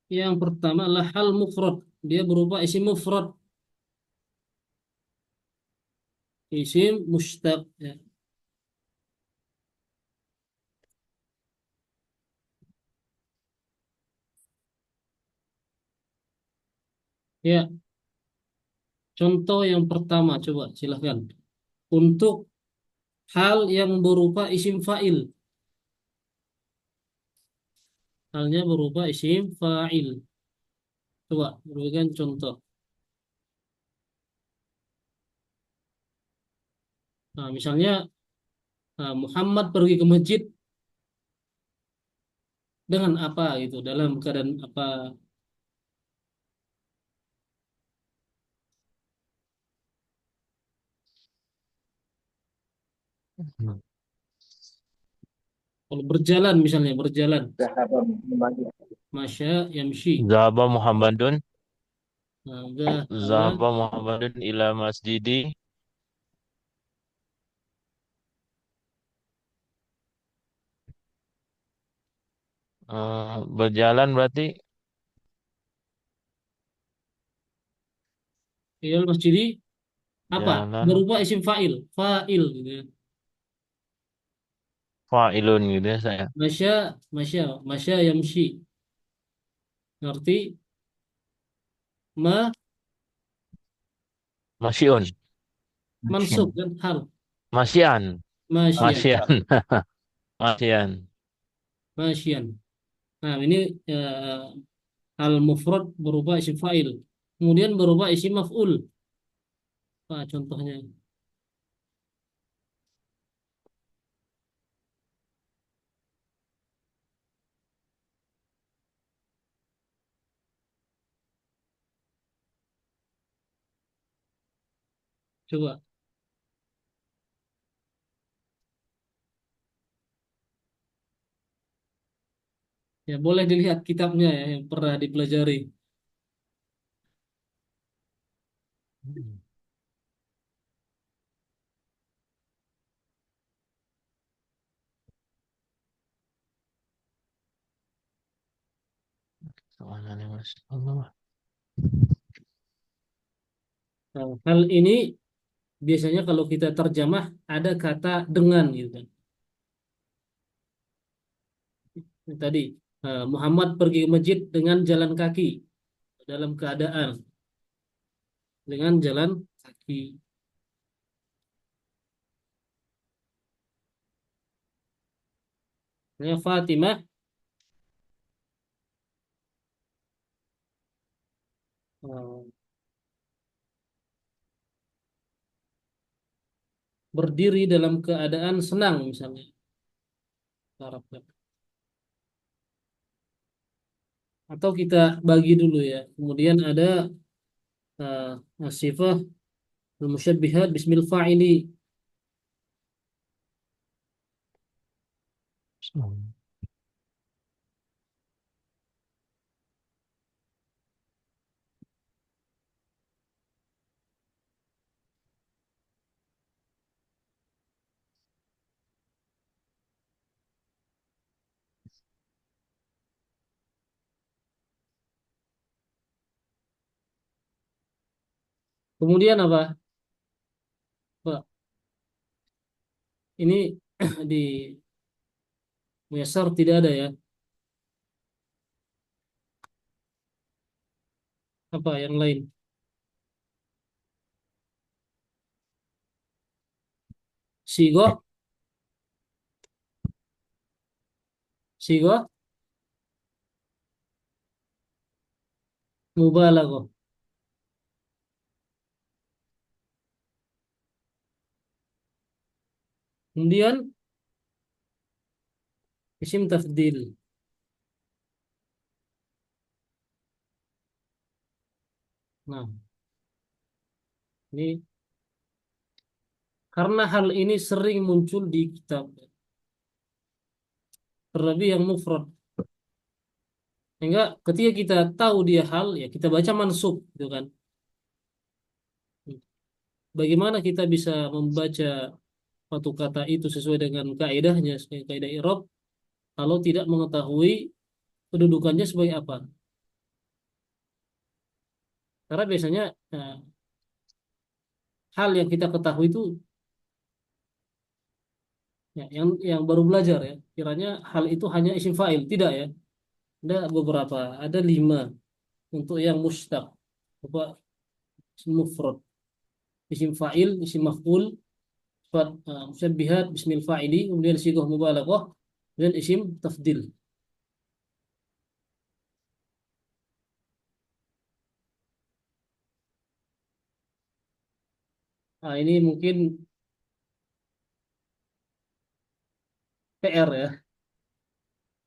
Yang pertama adalah hal mufrad. Dia berupa isim mufrad, isim mustaq. Ya. Ya, contoh yang pertama coba silahkan. Untuk hal yang berupa isim fa'il. Halnya berupa isim fa'il. Coba berikan contoh. Nah, misalnya Muhammad pergi ke masjid dengan apa gitu, dalam keadaan apa? Hmm. Kalau berjalan misalnya berjalan, Zahaba Muhammadun. masya yamshi. Zahaba Muhammadun. Nah, zahaba Zahaba Muhammadun ila masjidi. Berjalan berarti ilal masjidi apa? jalan Berupa isim fa'il, fa'il gitu ya. fa'ilun gitu ya saya. Masya, masya yamshi. Ngerti? Ma Masyiun. mansub kan hal. Masyian. Masyian, Masyian. Masyian. masyian. Nah, ini eh, hal mufrad berupa isim fa'il. Kemudian berupa isim maf'ul. Apa contohnya? Coba. Ya, boleh dilihat kitabnya ya yang pernah dipelajari. Mana nih, Mas? Allah. Nah, hal ini biasanya kalau kita terjemah ada kata dengan gitu kan. Tadi Muhammad pergi ke masjid dengan jalan kaki, dalam keadaan dengan jalan kaki. Ya, Fatimah berdiri dalam keadaan senang misalnya. Arabnya. Atau kita bagi dulu ya. Kemudian ada sifah al-musyabbihat bismil fa'ili. Kemudian apa? Pak, ini di Muyassar tidak ada ya. Apa yang lain? Sigo, sigo, mubalaghah. Kemudian isim tafdil. Nah, ini karena hal ini sering muncul di kitab, terlebih yang mufrad. Sehingga ketika kita tahu dia hal, ya kita baca mansub, gitu kan. Bagaimana kita bisa membaca suatu kata itu sesuai dengan kaidahnya, sesuai kaidah i'rab, kalau tidak mengetahui kedudukannya sebagai apa? Karena biasanya hal yang kita ketahui itu ya, yang baru belajar ya, kiranya hal itu hanya isim fa'il, tidak ya. Ada beberapa, ada 5 untuk yang mustaq, apa isim mufrad, isim fa'il, isim maf'ul, sifat musyabbihat bismil fa'ili, kemudian sighah mubalaghah, dan isim tafdil. Nah, ini mungkin PR ya,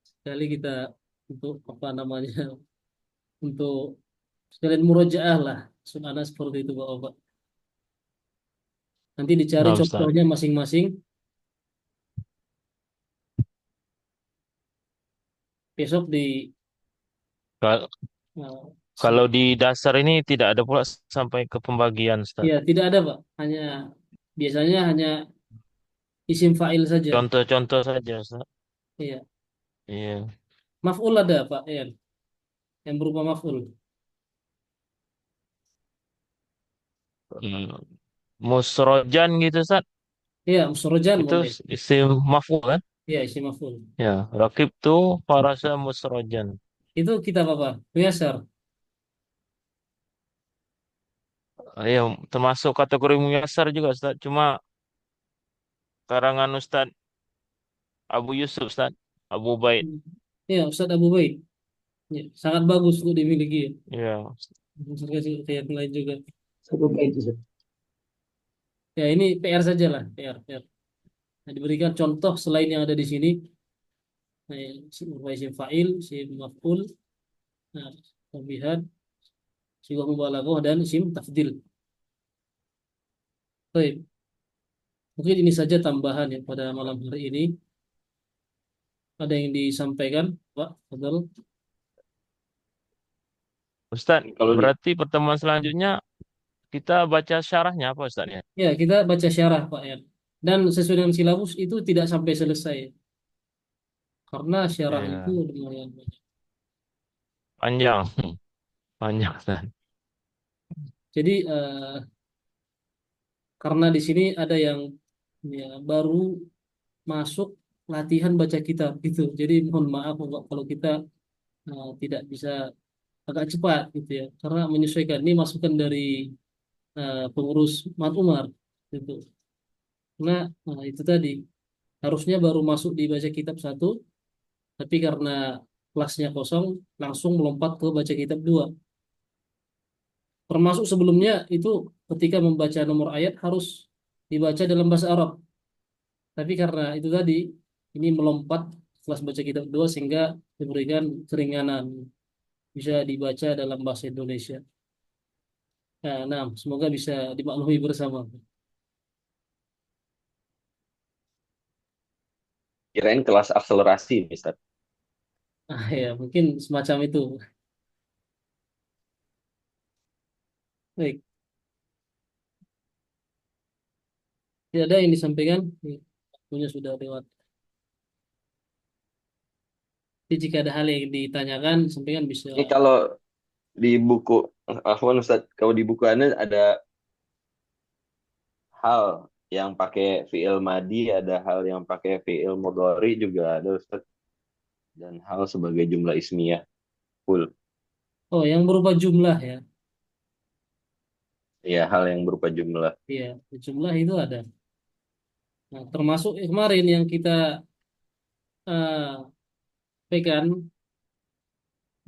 sekali kita untuk apa namanya, untuk sekalian murojaah lah, soalnya seperti itu Bapak. Nanti dicari Nah, Ustaz. contohnya masing-masing, besok di Kal- uh, Kalau di dasar ini tidak ada pula sampai ke pembagian, Ustaz. ya tidak ada Pak, hanya biasanya hanya isim fa'il saja. Contoh-contoh saja, Ustaz. Iya, Iya. maf'ul ada Pak, ya, yang berupa maf'ul. Hmm. Musrojan gitu, Ustaz. Iya, musrojan Itu boleh. isim maf'ul kan? Iya, isim maf'ul. Ya, rakib tuh farasa musrojan. Itu kita apa? Muyasar. Ya, termasuk kategori muyasar juga, Ustaz. Cuma karangan Ustaz Abu Yusuf, Ustaz. Abu Baid. Iya, Ustaz Abu Baid. Ya, sangat bagus untuk dimiliki. Ya. Yang lain juga. Satu bait itu. Ya, ini PR saja lah, PR. Nah, diberikan contoh selain yang ada di sini. Nah, isim fa'il, isim maf'ul, nah, tabihat, sighah mubalaghah dan isim tafdil. Baik, mungkin ini saja tambahan ya pada malam hari ini. Ada yang disampaikan, Pak? Fadhal. Ustaz, Kalau di berarti pertemuan selanjutnya kita baca syarahnya apa, Ustaz ya? Ya, kita baca syarah, Pak ya. Dan sesuai dengan silabus itu tidak sampai selesai. Karena syarah itu Ya, lumayan banyak. panjang. Panjang, Ustaz. Jadi, karena di sini ada yang ya, baru masuk latihan baca kitab gitu. Jadi mohon maaf Bapak, kalau kita tidak bisa agak cepat gitu ya. Karena menyesuaikan ini masukan dari pengurus Mat Umar gitu. Karena itu tadi harusnya baru masuk dibaca kitab 1, tapi karena kelasnya kosong langsung melompat ke baca kitab 2. Termasuk sebelumnya itu ketika membaca nomor ayat harus dibaca dalam bahasa Arab. Tapi karena itu tadi ini melompat kelas baca kitab dua sehingga diberikan keringanan bisa dibaca dalam bahasa Indonesia. Nah, semoga bisa dimaklumi bersama. Kirain kelas akselerasi, Mister. Ya, mungkin semacam itu. Baik, tidak ada yang disampaikan. Waktunya sudah lewat. Jadi jika ada hal yang ditanyakan, sampaikan bisa. Ini kalau di buku, Afwan Ustaz, kalau di buku Anda ada hal yang pakai fi'il madi, ada hal yang pakai fi'il mudhari juga ada Ustaz. Dan hal sebagai jumlah ismiyah full. Oh, yang berupa jumlah ya. Ya, hal yang berupa jumlah. Iya, jumlah itu ada. Nah, termasuk kemarin yang kita pegang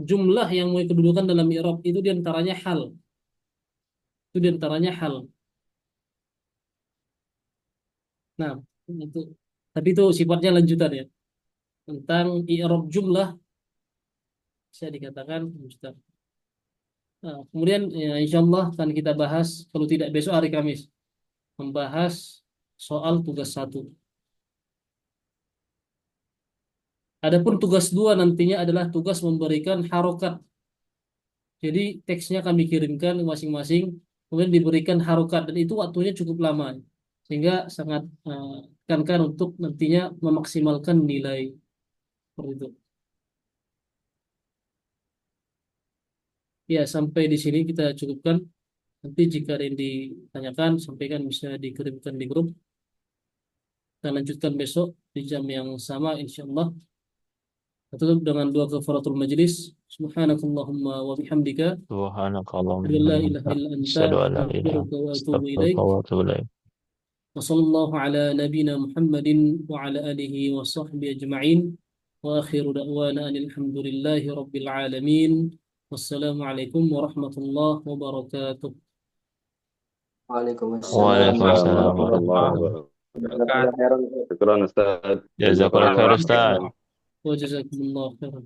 jumlah yang memiliki kedudukan dalam i'rab itu diantaranya hal. Itu diantaranya hal. Nah, itu tapi itu sifatnya lanjutan ya. Tentang i'rab jumlah bisa dikatakan Ustaz. Nah, kemudian ya, insya Allah akan kita bahas kalau tidak besok hari Kamis membahas soal tugas satu. Adapun tugas dua nantinya adalah tugas memberikan harokat. Jadi teksnya kami kirimkan masing-masing, kemudian diberikan harokat dan itu waktunya cukup lama, sehingga sangat tekankan untuk nantinya memaksimalkan nilai seperti itu. Ya, sampai di sini kita cukupkan. Nanti jika ada yang ditanyakan, sampaikan bisa dikirimkan di grup. Kita lanjutkan besok di jam yang sama, insya Allah. Kita tutup dengan dua kafaratul majlis. Subhanakallahumma wa bihamdika. Subhanakallahumma Asyhadu an la wa ilaha illa anta, asyhadu an la ilaha astaghfiruka wa atubu ilaik. astaghfiruka wa atubu ilaik. وصلى الله على نبينا محمد وعلى آله وصحبه أجمعين وآخر دعوانا أن الحمد لله رب العالمين والسلام عليكم ورحمة الله وبركاته. Waalaikumsalam Waalaikumsalam warahmatullahi warahmatullahi wabarakatuh. wabarakatuh. Syukran Ustaz. Jazakallahu khair Ustaz. وجزاكم الله خيرا.